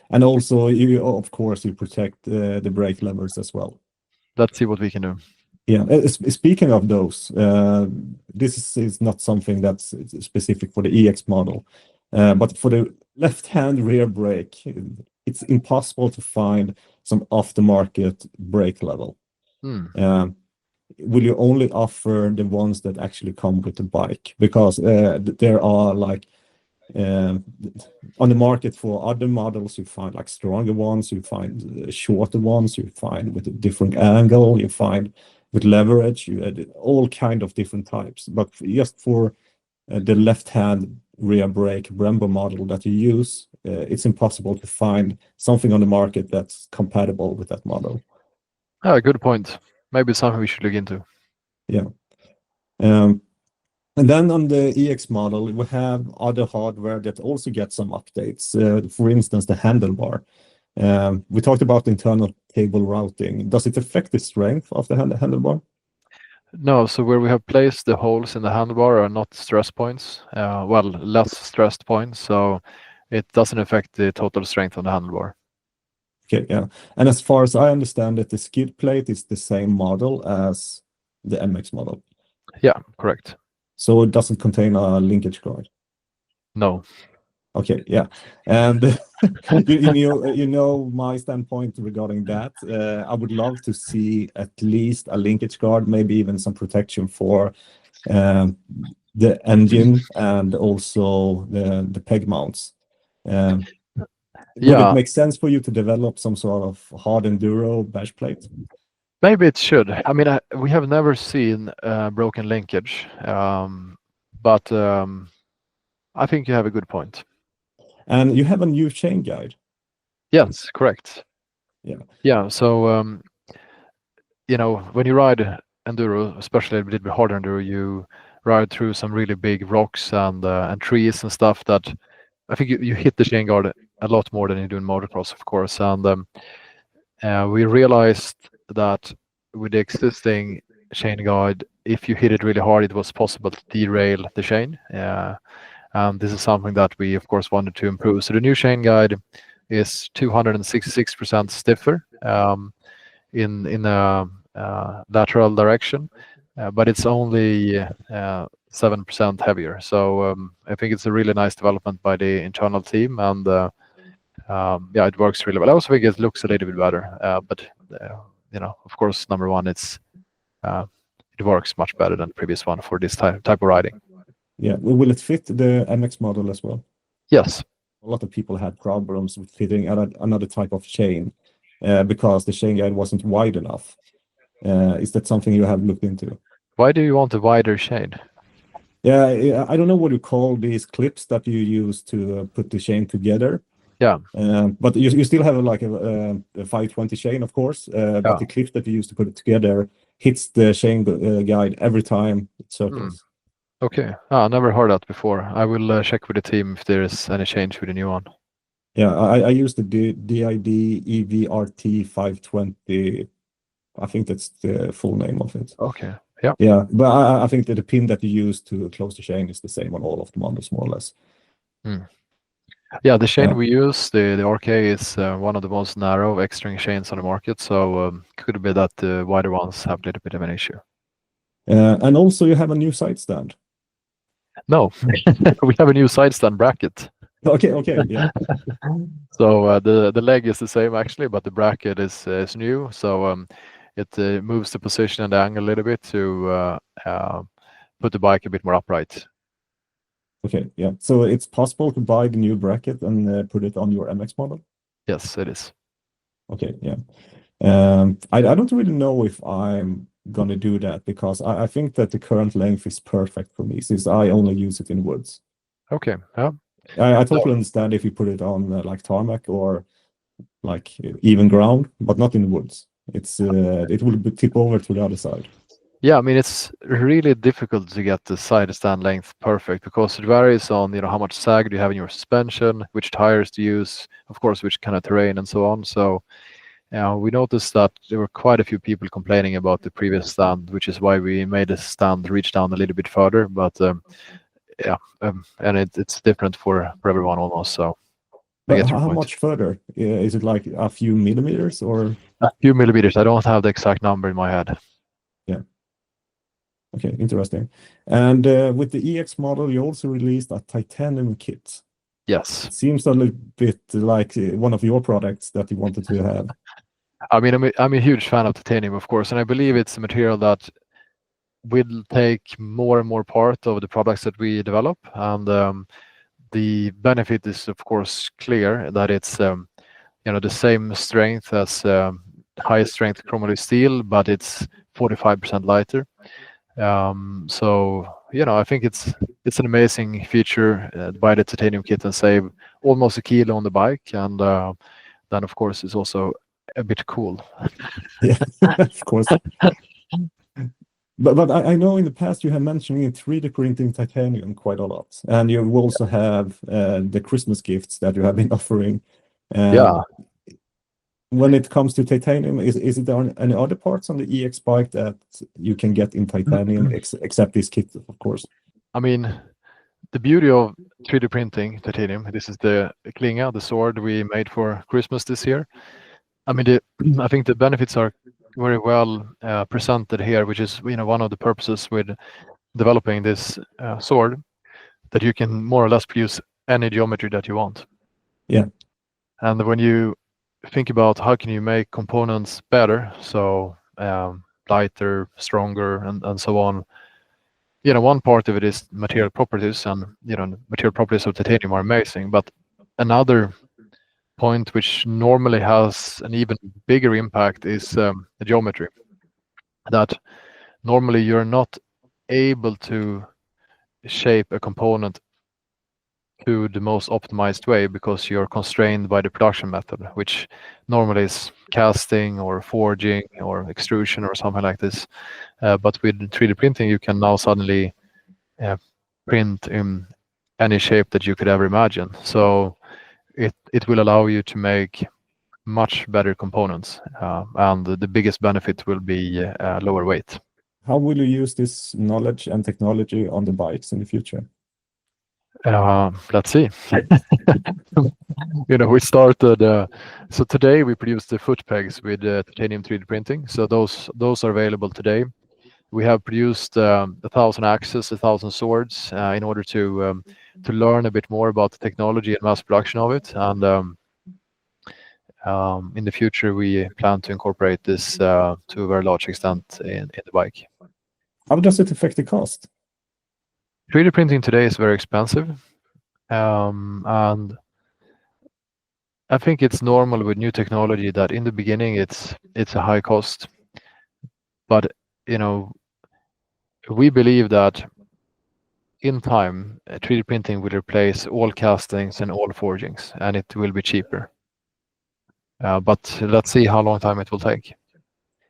and also of course you protect the brake levers as well. Let's see what we can do. Yeah, speaking of those, this is not something that's specific for the EX model, but for the left-hand rear brake, it's impossible to find some off-the-market brake level. Will you only offer the ones that actually come with the bike? Because there are like on the market for other models, you find like stronger ones, you find shorter ones, you find with a different angle, you find with leverage, you had all kind of different types. But just for the left-hand rear brake Brembo model that you use, it's impossible to find something on the market that's compatible with that model. Good point. Maybe it's something we should look into. Yeah. And then on the EX model, we have other hardware that also gets some updates. For instance, the handlebar. We talked about internal cable routing. Does it affect the strength of the handlebar? No, so where we have placed the holes in the handlebar are not stress points, less stressed points, so it doesn't affect the total strength of the handlebar. Okay, yeah. And as far as I understand it, the skid plate is the same model as the MX model. Yeah, correct. So it doesn't contain a linkage guard? No. Okay, yeah. And you know my standpoint regarding that. I would love to see at least a linkage guard, maybe even some protection for the engine and also the peg mounts. Would it make sense for you to develop some sort of hard enduro bash plate? Maybe it should. I mean, we have never seen broken linkage, but I think you have a good point. And you have a new chain guide. Yes, correct. Yeah. Yeah. So when you ride enduro, especially a little bit harder enduro, you ride through some really big rocks and trees and stuff that I think you hit the chain guard a lot more than you do in motocross, of course. And we realized that with the existing chain guide, if you hit it really hard, it was possible to derail the chain. And this is something that we, of course, wanted to improve. So the new chain guide is 266% stiffer in a lateral direction, but it's only 7% heavier. So I think it's a really nice development by the internal team, and yeah, it works really well. I also think it looks a little bit better, but of course, number one, it works much better than the previous one for this type of riding. Yeah. Will it fit the MX model as well? Yes. A lot of people had problems with fitting another type of chain because the chain guide wasn't wide enough. Is that something you have looked into? Why do you want a wider chain? Yeah, I don't know what you call these clips that you use to put the chain together. Yeah. But you still have like a 520 chain, of course. But the clip that you use to put it together hits the chain guide every time it circles. Okay. I never heard that before. I will check with the team if there is any change with the new one. Yeah, I use the DID EVRT 520. I think that's the full name of it. Okay. Yeah. Yeah, but I think that the pin that you use to close the chain is the same on all of the models, more or less. Yeah, the chain we use, the RK, is one of the most narrow X-string chains on the market, so could be that the wider ones have a little bit of an issue. And also you have a new side stand. No, we have a new side stand bracket. Okay, yeah. So the leg is the same actually, but the bracket is new. So it moves the position and the angle a little bit to put the bike a bit more upright. Okay, yeah. So it's possible to buy the new bracket and put it on your MX model? Yes, it is. Okay, yeah. I don't really know if I'm gonna do that because I think that the current length is perfect for me since I only use it in woods. Okay, yeah. I totally understand if you put it on like tarmac or like even ground, but not in woods. It will tip over to the other side. Yeah, I mean, it's really difficult to get the side stand length perfect because it varies on how much sag do you have in your suspension, which tires to use, of course, which kind of terrain and so on. So we noticed that there were quite a few people complaining about the previous stand, which is why we made the stand reach down a little bit further. But yeah, and it's different for everyone almost. So I get your How point. much further? Is it like a few millimeters or? A few millimeters. I don't have the exact number in my head. Yeah. Okay, interesting. And with the EX model, you also released a titanium kit. Yes. It seems a little bit like one of your products that you wanted to have. I mean, I'm a huge fan of titanium, of course, and I believe it's a material that will take more and more part of the products that we develop. And the benefit is, of course, clear that it's the same strength as high strength chromoly steel, but it's 45% lighter. So I think it's an amazing feature. Buy the titanium kit and save almost a kilo on the bike, and then of course it's also a bit cool. Yeah, of course. But I know in the past you have mentioned 3D printing titanium quite a lot, and you also have the Christmas gifts that you have been offering. Yeah. When it comes to titanium, is there any other parts on the EX bike that you can get in titanium except this kit, of course? I mean, the beauty of 3D printing titanium, this is the klinga, the sword we made for Christmas this year. I mean, I think the benefits are very well presented here, which is one of the purposes with developing this sword, that you can more or less produce any geometry that you want. Yeah. And when you think about how can you make components better, so lighter, stronger, and so on. One part of it is material properties, and material properties of titanium are amazing. But another point which normally has an even bigger impact is the geometry. that normally you're not able to shape a component to the most optimized way because you're constrained by the production method, which normally is casting or forging or extrusion or something like this. But with 3D printing, you can now suddenly print in any shape that you could ever imagine. So it will allow you to make much better components, and the biggest benefit will be lower weight. How will you use this knowledge and technology on the bikes in the future? Let's see. We started. So today we produce the foot pegs with titanium 3D printing. So those are available today. We have produced 1,000 axes, 1,000 swords in order to learn a bit more about the technology and mass production of it. And in the future, we plan to incorporate this to a very large extent in the bike. How does it affect the cost? 3D printing today is very expensive, and I think it's normal with new technology that in the beginning it's a high cost, but we believe that in time 3D printing will replace all castings and all forgings, and it will be cheaper. But let's see how long time it will take.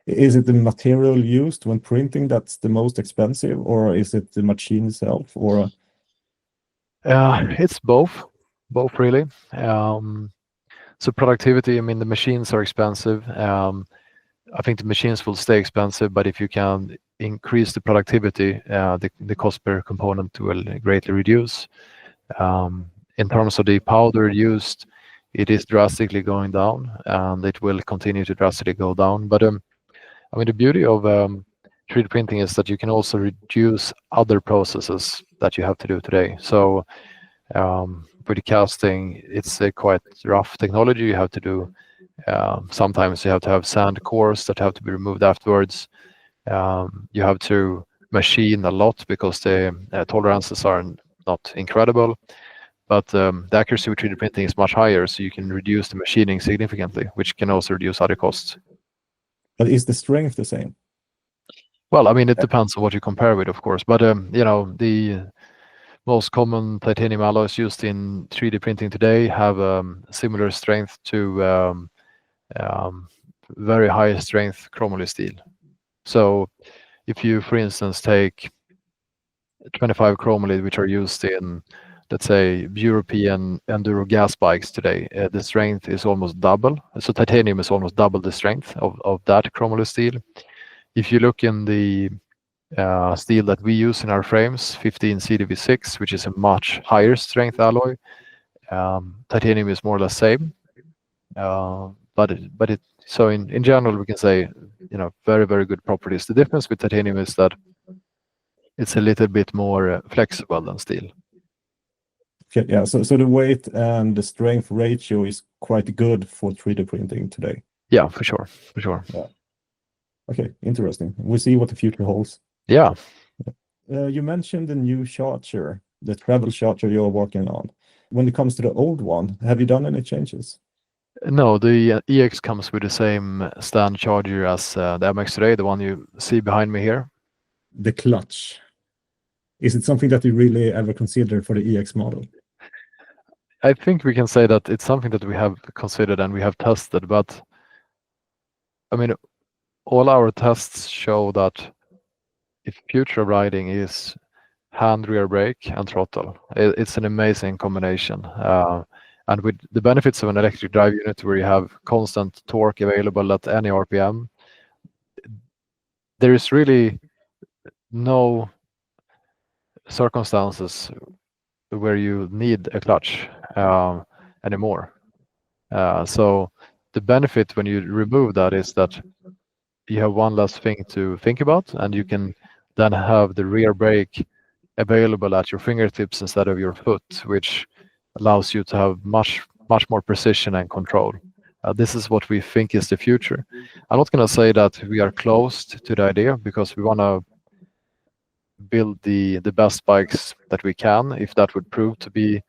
Is it the material used when printing that's the most expensive, or is it the machine itself, or? It's both really. So productivity, I mean, the machines are expensive. I think the machines will stay expensive, but if you can increase the productivity, the cost per component will greatly reduce. In terms of the powder used, it is drastically going down, and it will continue to drastically go down. But I mean, the beauty of 3D printing is that you can also reduce other processes that you have to do today. So with the casting, it's a quite rough technology. You have to do sometimes you have to have sand cores that have to be removed afterwards. You have to machine a lot because the tolerances are not incredible, but the accuracy with 3D printing is much higher, so you can reduce the machining significantly, which can also reduce other costs. But is the strength the same? Well, I mean, it depends on what you compare with, of course, but the most common titanium alloys used in 3D printing today have similar strength to very high strength chromoly steel. So if you, for instance, take 25 chromoly, which are used in, let's say, European Enduro gas bikes today, the strength is almost double. So titanium is almost double the strength of that chromoly steel. If you look in the steel that we use in our frames, 15 CDV6, which is a much higher strength alloy, titanium is more or less same. But so in general we can say very, very good properties. The difference with titanium is that it's a little bit more flexible than steel. Okay, yeah, so the weight and the strength ratio is quite good for 3D printing today. Yeah, for sure. Yeah. Okay, interesting. We'll see what the future holds. Yeah. You mentioned the new charger, the travel charger you're working on. When it comes to the old one, have you done any changes? No, the EX comes with the same stand charger as the MX today, the one you see behind me here. The clutch. Is it something that you really ever considered for the EX model? I think we can say that it's something that we have considered and we have tested, but I mean, all our tests show that if future riding is hand rear brake and throttle, it's an amazing combination. And with the benefits of an electric drive unit where you have constant torque available at any RPM, there is really no circumstances where you need a clutch anymore. So the benefit when you remove that is that you have one less thing to think about, and you can then have the rear brake available at your fingertips instead of your foot, which allows you to have much more precision and control. This is what we think is the future. I'm not going to say that we are closed to the idea because we want to build the best bikes that we can. If that would prove to be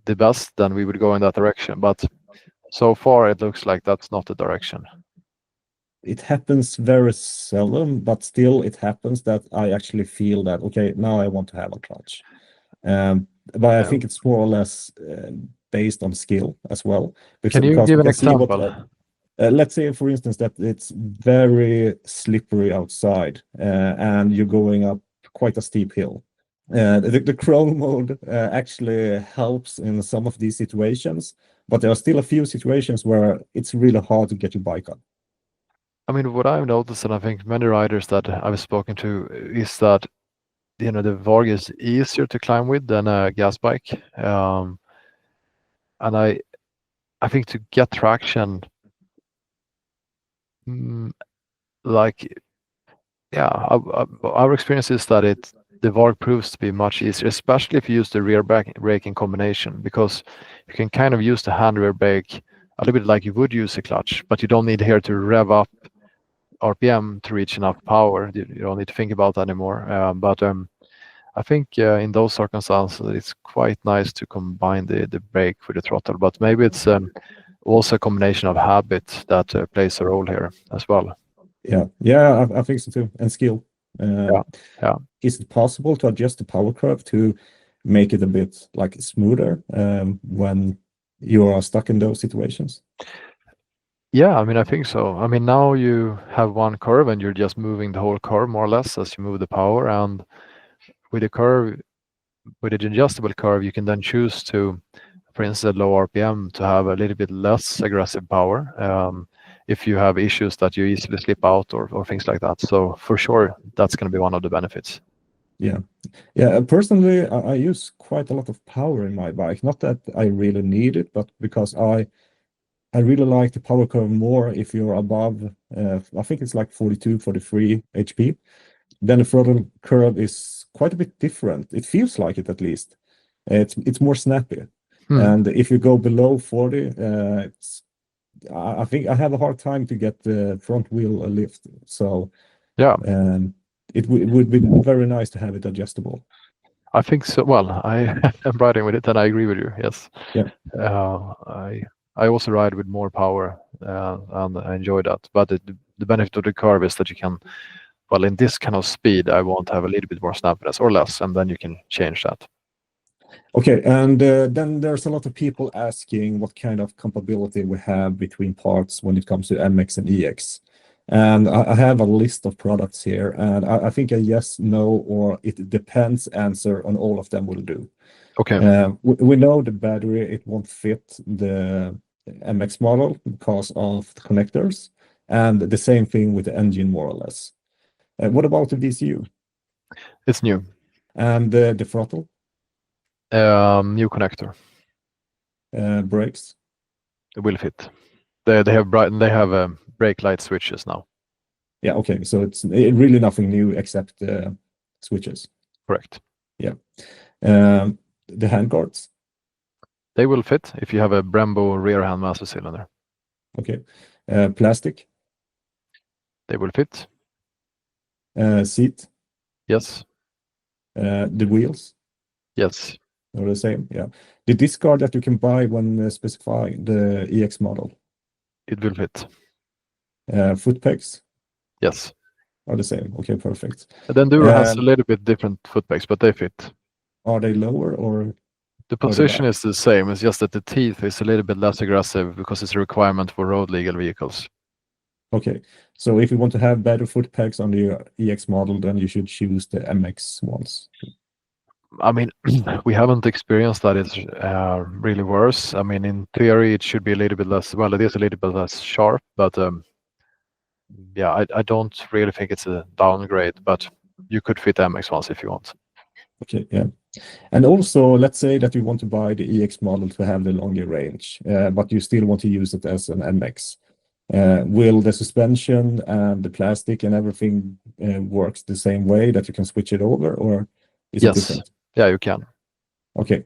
the best, then we would go in that direction. But so far, it looks like that's not the direction. it happens very seldom, but still it happens that I actually feel that, okay, now I want to have a clutch. But I think it's more or less based on skill as well, Can you because give we an can see what, example? let's say, for instance, that it's very slippery outside, and you're going up quite a steep hill. The crawl mode actually helps in some of these situations, but there are still a few situations where it's really hard to get your bike up. I mean, what I've noticed, and I think many riders that I've spoken to, is that the Varg is easier to climb with than a gas bike, and I think to get traction, mm, like yeah, our experience is that the Varg proves to be much easier, especially if you use the rear brake in combination, because you can kind of use the hand rear brake a little bit like you would use a clutch, but you don't need here to rev up RPM to reach enough power. You don't need to think about that anymore. But I think in those circumstances, it's quite nice to combine the brake with the throttle. But maybe it's also a combination of habit that plays a role here as well. Yeah, I think so too, and skill. Yeah, yeah. Is it possible to adjust the power curve to make it a bit like smoother when you are stuck in those situations? Yeah, I mean, I think so. I mean, now you have one curve and you're just moving the whole curve more or less as you move the power. And with the curve, with the adjustable curve, you can then choose to, for instance, at low RPM, to have a little bit less aggressive power if you have issues that you easily slip out or things like that. So for sure, that's going to be one of the benefits. Yeah. Personally, I use quite a lot of power in my bike. Not that I really need it, but because I really like the power curve more if you're above, I think it's like 42, 43 HP. Then the throttle curve is quite a bit different. It feels like it at least. It's more snappy. And if you go below 40, I think I have a hard time to get the front wheel lift. So Yeah, it would be very nice to have it adjustable. I think so. Well, I am riding with it, and I agree with you. Yes. Yeah. I also ride with more power, and I enjoy that. But the benefit of the curve is that you can, well, in this kind of speed, I want to have a little bit more snappiness or less, and then you can change that. Okay, and then there's a lot of people asking what kind of compatibility we have between parts when it comes to MX and EX. And I have a list of products here, and I think a yes, no, or it depends answer on all of them will do. Okay. We know the battery, it won't fit the MX model because of the connectors, and the same thing with the engine, more or less. What about the VCU It's new. and the throttle, New connector. brakes? It will fit. They have brake light switches now. Yeah, okay. So it's really nothing new except switches. Correct. Yeah. The handguards. They will fit if you have a Brembo rear hand master cylinder. Okay. Plastic. They will fit. Seat. Yes. The wheels Yes. are the same. Yeah. The disc guard that you can buy when specifying the EX model. It will fit. Foot pegs Yes. are the same. Okay, perfect. The Enduro has a little bit different foot pegs, but they fit. Are they lower or The position is the same. It's just that the teeth is a little bit less aggressive because it's a requirement for road legal vehicles. Okay, so if you want to have better foot pegs on the EX model, then you should choose the MX ones. I mean, we haven't experienced that it's really worse. I mean, in theory, it should be a little bit less. Well, it is a little bit less sharp, but yeah, I don't really think it's a downgrade. But you could fit MX ones if you want. Okay, yeah. And also, let's say that you want to buy the EX model to have the longer range, but you still want to use it as an MX. Will the suspension and the plastic and everything works the same way that you can switch it over, or is it different? Yeah, you can. Okay,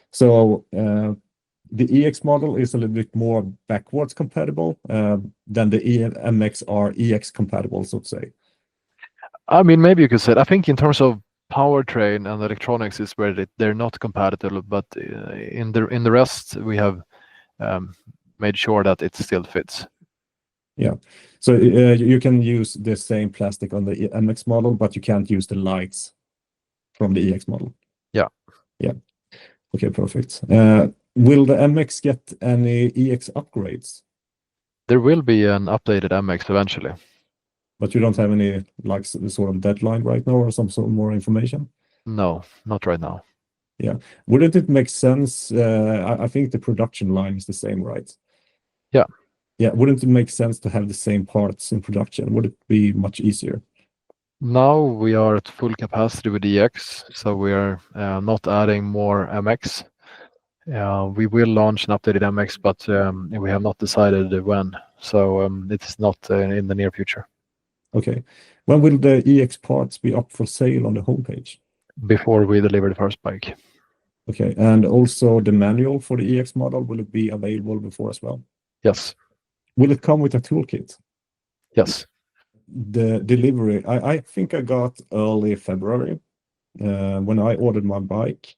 so the EX model is a little bit more backwards compatible than the MX are EX compatible, so to say. I mean, maybe you could say it. I think in terms of powertrain and electronics is where they're not compatible, but in the rest we have made sure that it still fits. Yeah. So you can use the same plastic on the MX model, but you can't use the lights from the EX model. Yeah. Yeah. Okay, perfect. Will the MX get any EX upgrades? There will be an updated MX eventually. But you don't have any like sort of deadline right now or some sort of more information? No, not right now. Yeah. Wouldn't it make sense? I think the production line is the same, right? Yeah. Yeah. Wouldn't it make sense to have the same parts in production? Would it be much easier? Now we are at full capacity with EX, so we are not adding more MX. We will launch an updated MX, but we have not decided when. So it's not in the near future. Okay. When will the EX parts be up for sale on the homepage? Before we deliver the first bike. Okay. And also the manual for the EX model, will it be available before as well? Yes. Will it come with a toolkit? Yes. The delivery, I think I got early February when I ordered my bike.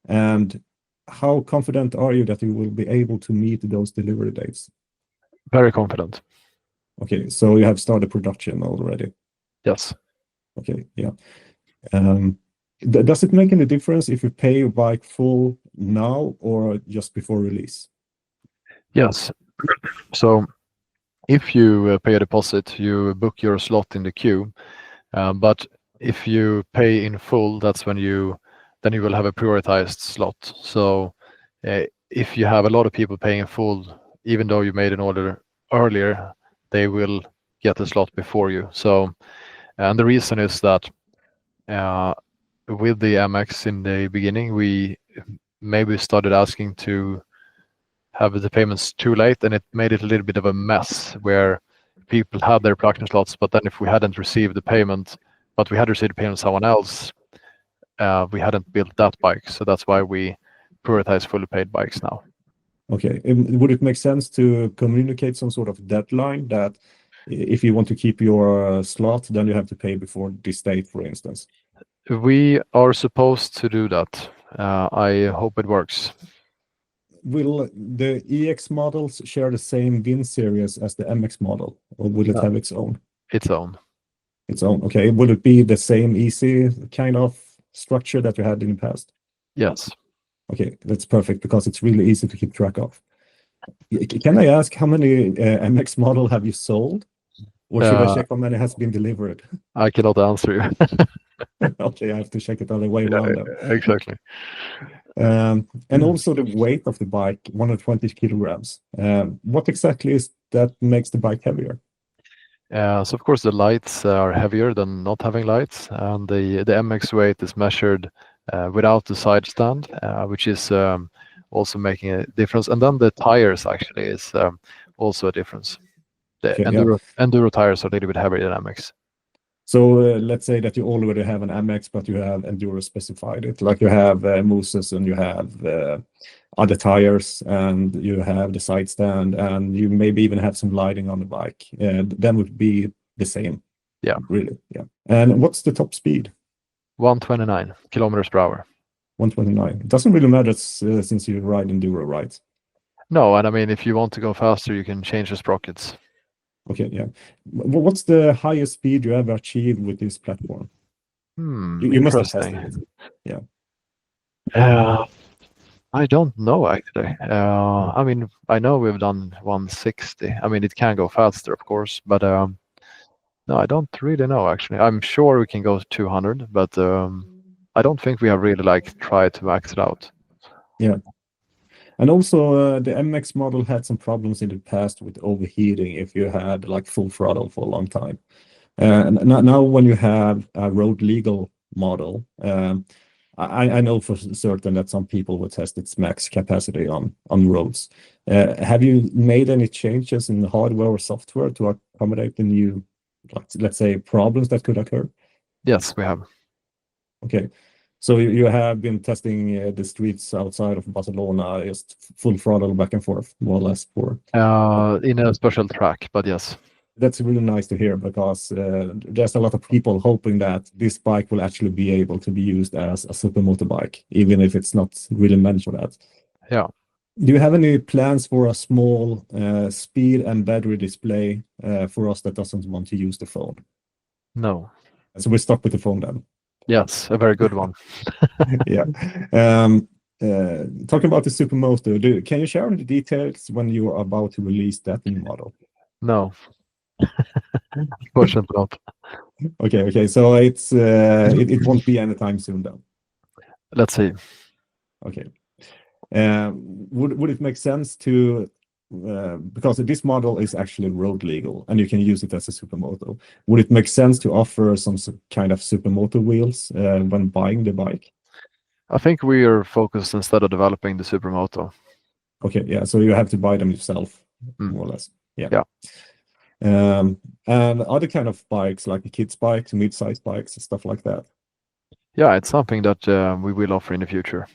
And how confident are you that you will be able to meet those delivery dates? Very confident. Okay, so you have started production already. Yes. Okay, yeah. Does it make any difference if you pay your bike full now or just before release? Yes. So if you pay a deposit, you book your slot in the queue. But if you pay in full, that's when you will have a prioritized slot. So if you have a lot of people paying in full, even though you made an order earlier, they will get the slot before you. So, and the reason is that with the MX in the beginning, we maybe started asking to have the payments too late, and it made it a little bit of a mess where people had their production slots, but then if we hadn't received the payment, but we had received the payment from someone else, we hadn't built that bike. So that's why we prioritize fully paid bikes now. Okay. Would it make sense to communicate some sort of deadline that if you want to keep your slot, then you have to pay before this date, for instance? We are supposed to do that. I hope it works. Will the EX models share the same VIN series as the MX model, or will it have its own? Its own. Its own. Okay. Will it be the same easy kind of structure that you had in the past? Yes. Okay, that's perfect because it's really easy to keep track of. Can I ask how many MX model have you sold? Or should I check how many has been delivered? I cannot answer you. Okay, I have to check it the other way around then. Exactly. And also the weight of the bike, 120 kilograms. What exactly is that makes the bike heavier? So of course the lights are heavier than not having lights, and the MX weight is measured without the side stand, which is also making a difference. And then the tires actually is also a difference. The Okay, yeah. Enduro tires are a little bit heavier than MX. So let's say that you already have an MX, but you have Enduro specified it, like you have Moses and you have other tires and you have the side stand and you maybe even have some lighting on the bike. Then would be the same. Yeah. Really, yeah. And what's the top speed? 129 kilometers per hour. 129. It doesn't really matter since you ride Enduro, right? No, and I mean, if you want to go faster, you can change the sprockets. Okay, yeah. What's the highest speed you ever achieved with this platform? You must have tested it. Yeah. I don't know actually. I mean, I know we've done 160. I mean, it can go faster, of course, but no, I don't really know actually. I'm sure we can go to 200, but I don't think we have really like tried to max it out. Yeah. And also, the MX model had some problems in the past with overheating if you had like full throttle for a long time. And now when you have a road legal model, I know for certain that some people will test its max capacity on roads. Have you made any changes in the hardware or software to accommodate the new, let's say, problems that could occur? Yes, we have. Okay. So you have been testing the streets outside of Barcelona, just full throttle back and forth, more or less. In a special track, but yes. That's really nice to hear because there's a lot of people hoping that this bike will actually be able to be used as a super motorbike, even if it's not really meant for that. Yeah. Do you have any plans for a small speed and battery display for us that doesn't want to use the phone? No. So we're stuck with the phone then. Yes, a very good one. Yeah. Talking about the Supermoto, can you share any details when you are about to release that new model? No, fortunately not. Okay. So it won't be anytime soon then. Let's see. Okay. Would it make sense to because this model is actually road legal and you can use it as a supermoto. Would it make sense to offer some kind of supermoto wheels when buying the bike? I think we are focused instead of developing the Supermoto. Okay, yeah. So you have to buy them yourself, Mm. more or less. Yeah. Yeah. And other kind of bikes, like the kids' bikes, mid-size bikes, and stuff like that. Yeah, it's something that we will offer in the future.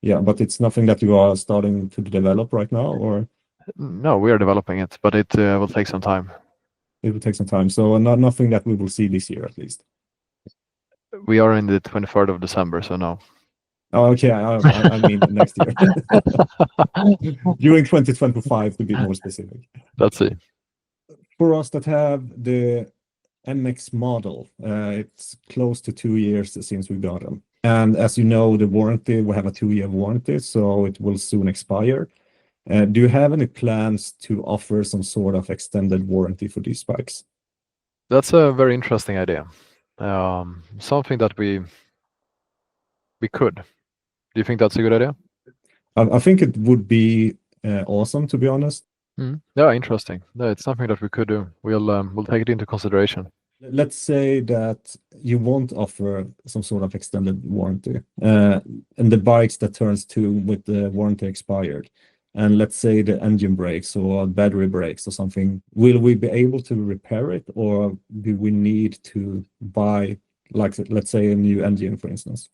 Yeah, but it's nothing that you are starting to develop right now, or No, we are developing it, but it will take some time. it will take some time. So nothing that we will see this year, at least. We are in the 23rd of December, so no. Oh, okay. I mean next year. During 2025, to be more specific. Let's see. For us that have the MX model, it's close to 2 years since we got them. And as you know, the warranty, we have a 2-year warranty, so it will soon expire. Do you have any plans to offer some sort of extended warranty for these bikes? That's a very interesting idea. Something that we could. Do you think that's a good idea? I think it would be awesome, to be honest. Yeah, interesting. No, it's something that we could do. We'll take it into consideration. Let's say that you won't offer some sort of extended warranty, and the bikes that turns to with the warranty expired, and let's say the engine breaks or battery breaks or something, will we be able to repair it, or do we need to buy, like, let's say, a new engine, for instance?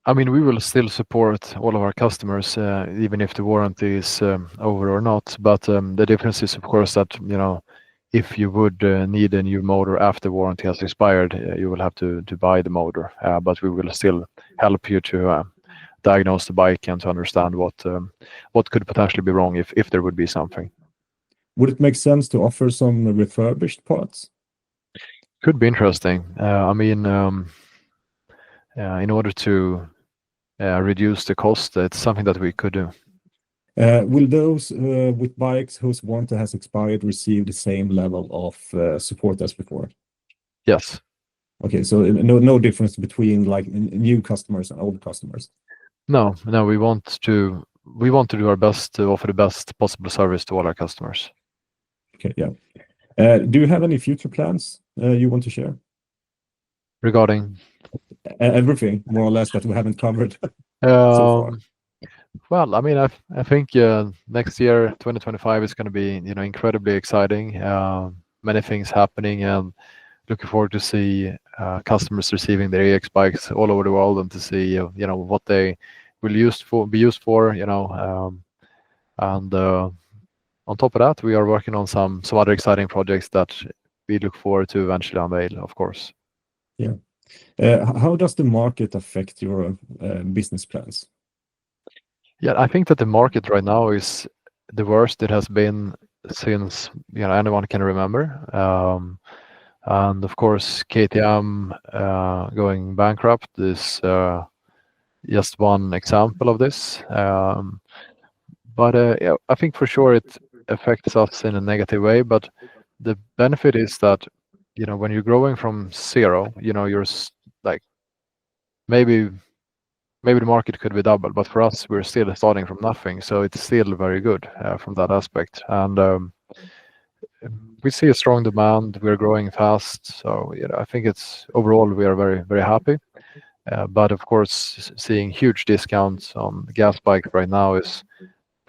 I mean, we will still support all of our customers, even if the warranty is over or not. But the difference is, of course, that if you would need a new motor after warranty has expired, you will have to buy the motor. But we will still help you to diagnose the bike and to understand what could potentially be wrong if there would be something. Would it make sense to offer some refurbished parts? Could be interesting. I mean, in order to reduce the cost, it's something that we could do. Will those with bikes whose warranty has expired receive the same level of support as before? Yes. Okay, so no difference between like new customers and old customers. No, we want to do our best to offer the best possible service to all our customers. Okay, yeah. Do you have any future plans you want to share? Regarding Everything, more or less, that we haven't covered so far. Well, I mean, I think next year, 2025, is going to be incredibly exciting. Many things happening, and looking forward to see customers receiving their EX bikes all over the world and to see what they will be used for. And on top of that, we are working on some other exciting projects that we look forward to eventually unveil, of course. Yeah. How does the market affect your business plans? Yeah, I think that the market right now is the worst it has been since anyone can remember. And of course, KTM going bankrupt is just one example of this. But yeah, I think for sure it affects us in a negative way. But the benefit is that when you're growing from zero, you're like maybe the market could be double, but for us, we're still starting from nothing, so it's still very good from that aspect. And we see a strong demand. We're growing fast, so I think it's overall we are very, very happy. But of course, seeing huge discounts on gas bike right now is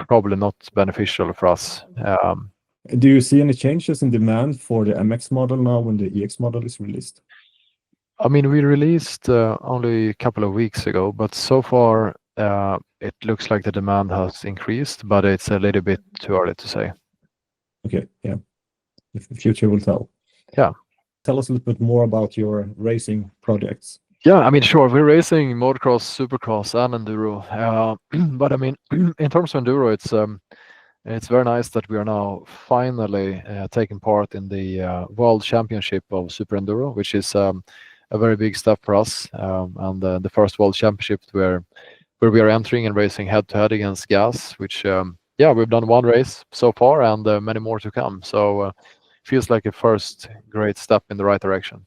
probably not beneficial for us. Do you see any changes in demand for the MX model now when the EX model is released? I mean, we released only a couple of weeks ago, but so far it looks like the demand has increased, but it's a little bit too early to say. Okay, yeah. The future will tell. Yeah. Tell us a little bit more about your racing projects. Yeah, I mean, sure, we're racing motocross, supercross, and enduro. But I mean, in terms of enduro, it's very nice that we are now finally taking part in the World Championship of Super Enduro, which is a very big step for us, and the first World Championship where we are entering and racing head to head against gas. Which yeah, we've done one race so far, and many more to come. So feels like a first great step in the right direction.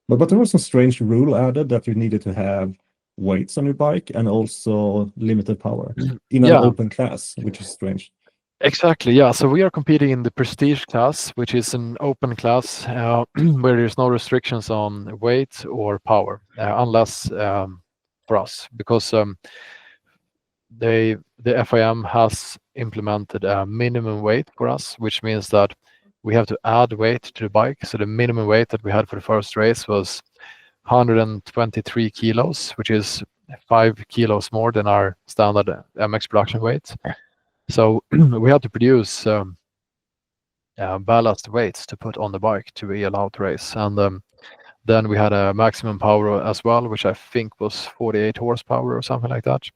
But there was some strange rule added that you needed to have weights on your bike and also limited power in an Yeah, open class, which is strange. exactly. Yeah. So we are competing in the prestige class, which is an open class where there's no restrictions on weight or power, unless for us, because the FIM has implemented a minimum weight for us, which means that we have to add weight to the bike. So the minimum weight that we had for the first race was 123 kilos, which is 5 kilos more than our standard MX production weight. So we had to produce ballast weights to put on the bike to be allowed to race. And then we had a maximum power as well, which I think was 48 horsepower or something like that,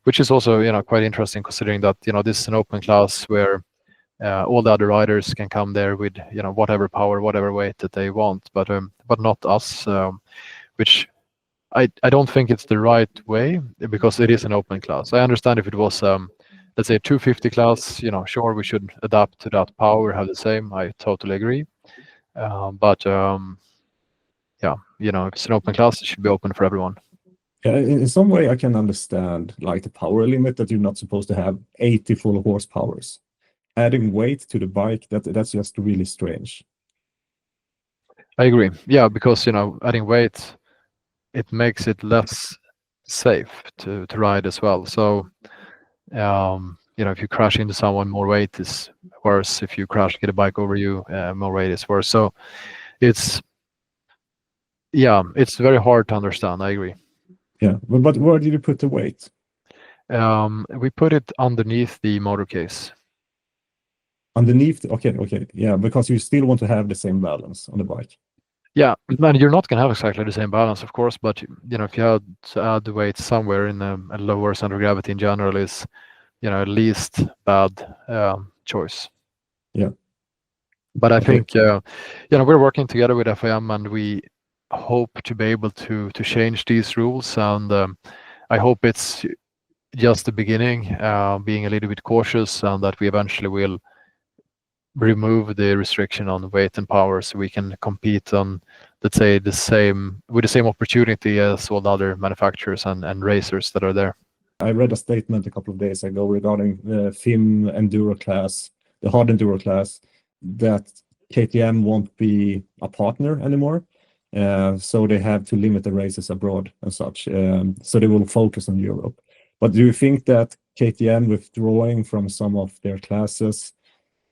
which is also quite interesting considering that this is an open class where all the other riders can come there with whatever power, whatever weight that they want, but not us, which I don't think it's the right way because it is an open class. I understand if it was let's say a 250 class, sure we should adapt to that power, have the same. I totally agree. But yeah, if it's an open class, it should be open for everyone. Yeah, in some way, I can understand like the power limit that you're not supposed to have 80 full horsepowers. Adding weight to the bike, that's just really strange. I agree. Yeah, because adding weight, it makes it less safe to ride as well. So if you crash into someone, more weight is worse. If you crash, get a bike over you, more weight is worse. So it's it's very hard to understand. I agree. Yeah, but where did you put the weight? We put it underneath the motor case. Underneath? Okay, yeah, because you still want to have the same balance on the bike. Yeah, and you're not going to have exactly the same balance, of course, but if you had to add the weight somewhere in a lower center of gravity in general is at least bad choice. Yeah. But I Okay. think we're working together with FIM, and we hope to be able to change these rules. And I hope it's just the beginning, being a little bit cautious, and that we eventually will remove the restriction on weight and power, so we can compete on, let's say, with the same opportunity as all the other manufacturers and racers that are there. I read a statement a couple of days ago regarding the FIM Enduro class, the hard Enduro class, that KTM won't be a partner anymore. So they have to limit the races abroad and such. So they will focus on Europe. But do you think that KTM withdrawing from some of their classes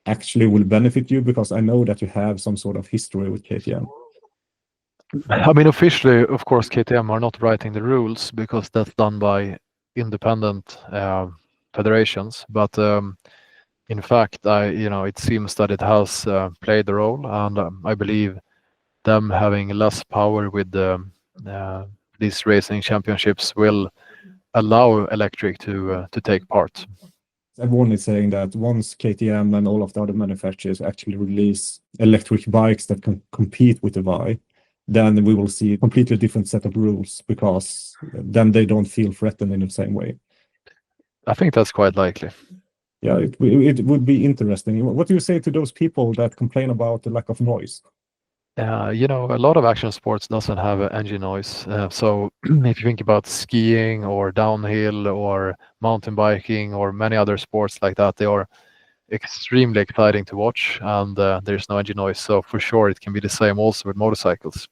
actually will benefit you? Because I know that you have some sort of history with KTM. I mean, officially, of course, KTM are not writing the rules because that's done by independent federations. But in fact, it seems that it has played a role, and I believe them having less power with these racing championships will allow electric to take part. Everyone is saying that once KTM and all of the other manufacturers actually release electric bikes that can compete with the Vi, then we will see a completely different set of rules because then they don't feel threatened in the same way. I think that's quite likely. Yeah, it would be interesting. What do you say to those people that complain about the lack of noise? A lot of action sports doesn't have engine noise. So if you think about skiing or downhill or mountain biking or many other sports like that, they are extremely exciting to watch, and there's no engine noise. So for sure, it can be the same also with motorcycles.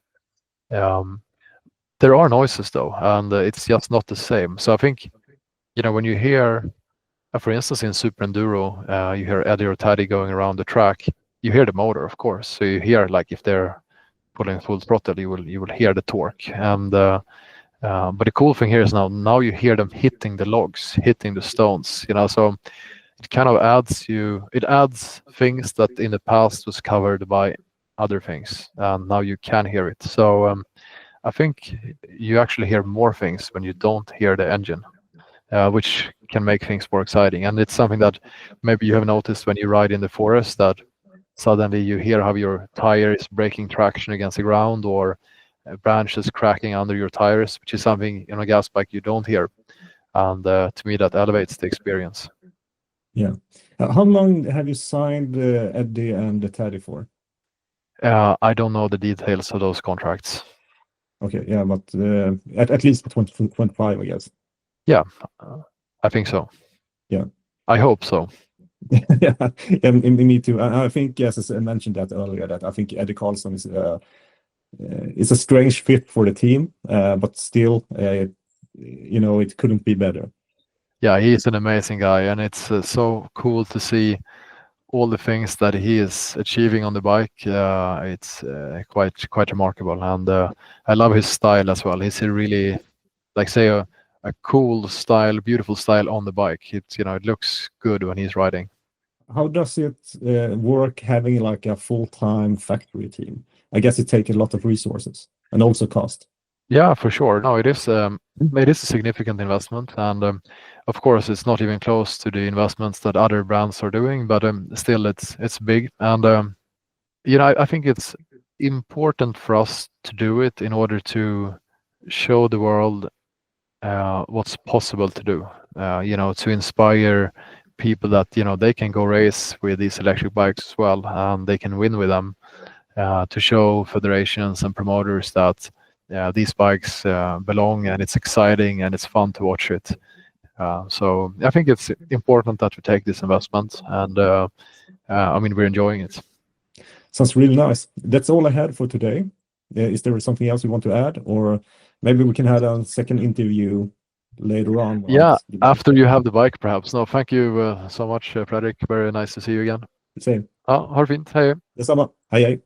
There are noises though, and it's just not the same. So I think, when you hear, for instance, in Super Enduro, you hear Eddie or Taddy going around the track, you hear the motor, of course. So you hear, like, if they're pulling full throttle, you will hear the torque. And but the cool thing here is now you hear them hitting the logs, hitting the stones. So it kind of adds things that in the past was covered by other things, and now you can hear it. So I think you actually hear more things when you don't hear the engine, which can make things more exciting. And it's something that maybe you have noticed when you ride in the forest, that suddenly you hear how your tire is breaking traction against the ground, or branches cracking under your tires, which is something in a gas bike you don't hear. And to me, that elevates the experience. Yeah. How long have you signed Eddie and Teddy for? I don't know the details of those contracts. Okay, yeah, but at least for 2025, I guess. Yeah, I think so. Yeah. I hope so. Yeah, and me too. I think, yes, as I mentioned that earlier, that I think Eddie Carlson is a strange fit for the team, but still, it couldn't be better. Yeah, he's an amazing guy, and it's so cool to see all the things that he is achieving on the bike. It's quite remarkable, and I love his style as well. He's a really, like, say, a cool style, beautiful style on the bike. It looks good when he's riding. How does it work having like a full-time factory team? I guess it takes a lot of resources and also cost. Yeah, for sure. No, it is a significant investment, and of course, it's not even close to the investments that other brands are doing. But still, it's big, and I think it's important for us to do it in order to show the world what's possible to do. To inspire people that they can go race with these electric bikes as well, and they can win with them. To show federations and promoters that these bikes belong, and it's exciting and it's fun to watch it. So I think it's important that we take this investment, and we're enjoying it. Sounds really nice. That's all I had for today. Is there something else you want to add, or maybe we can have a second interview later on? Yeah, after you have the bike, perhaps. No, thank you so much, Fredrik. Very nice to see you again. Same. Ja, ha det fint. Hej. Detsamma. Hej, hej.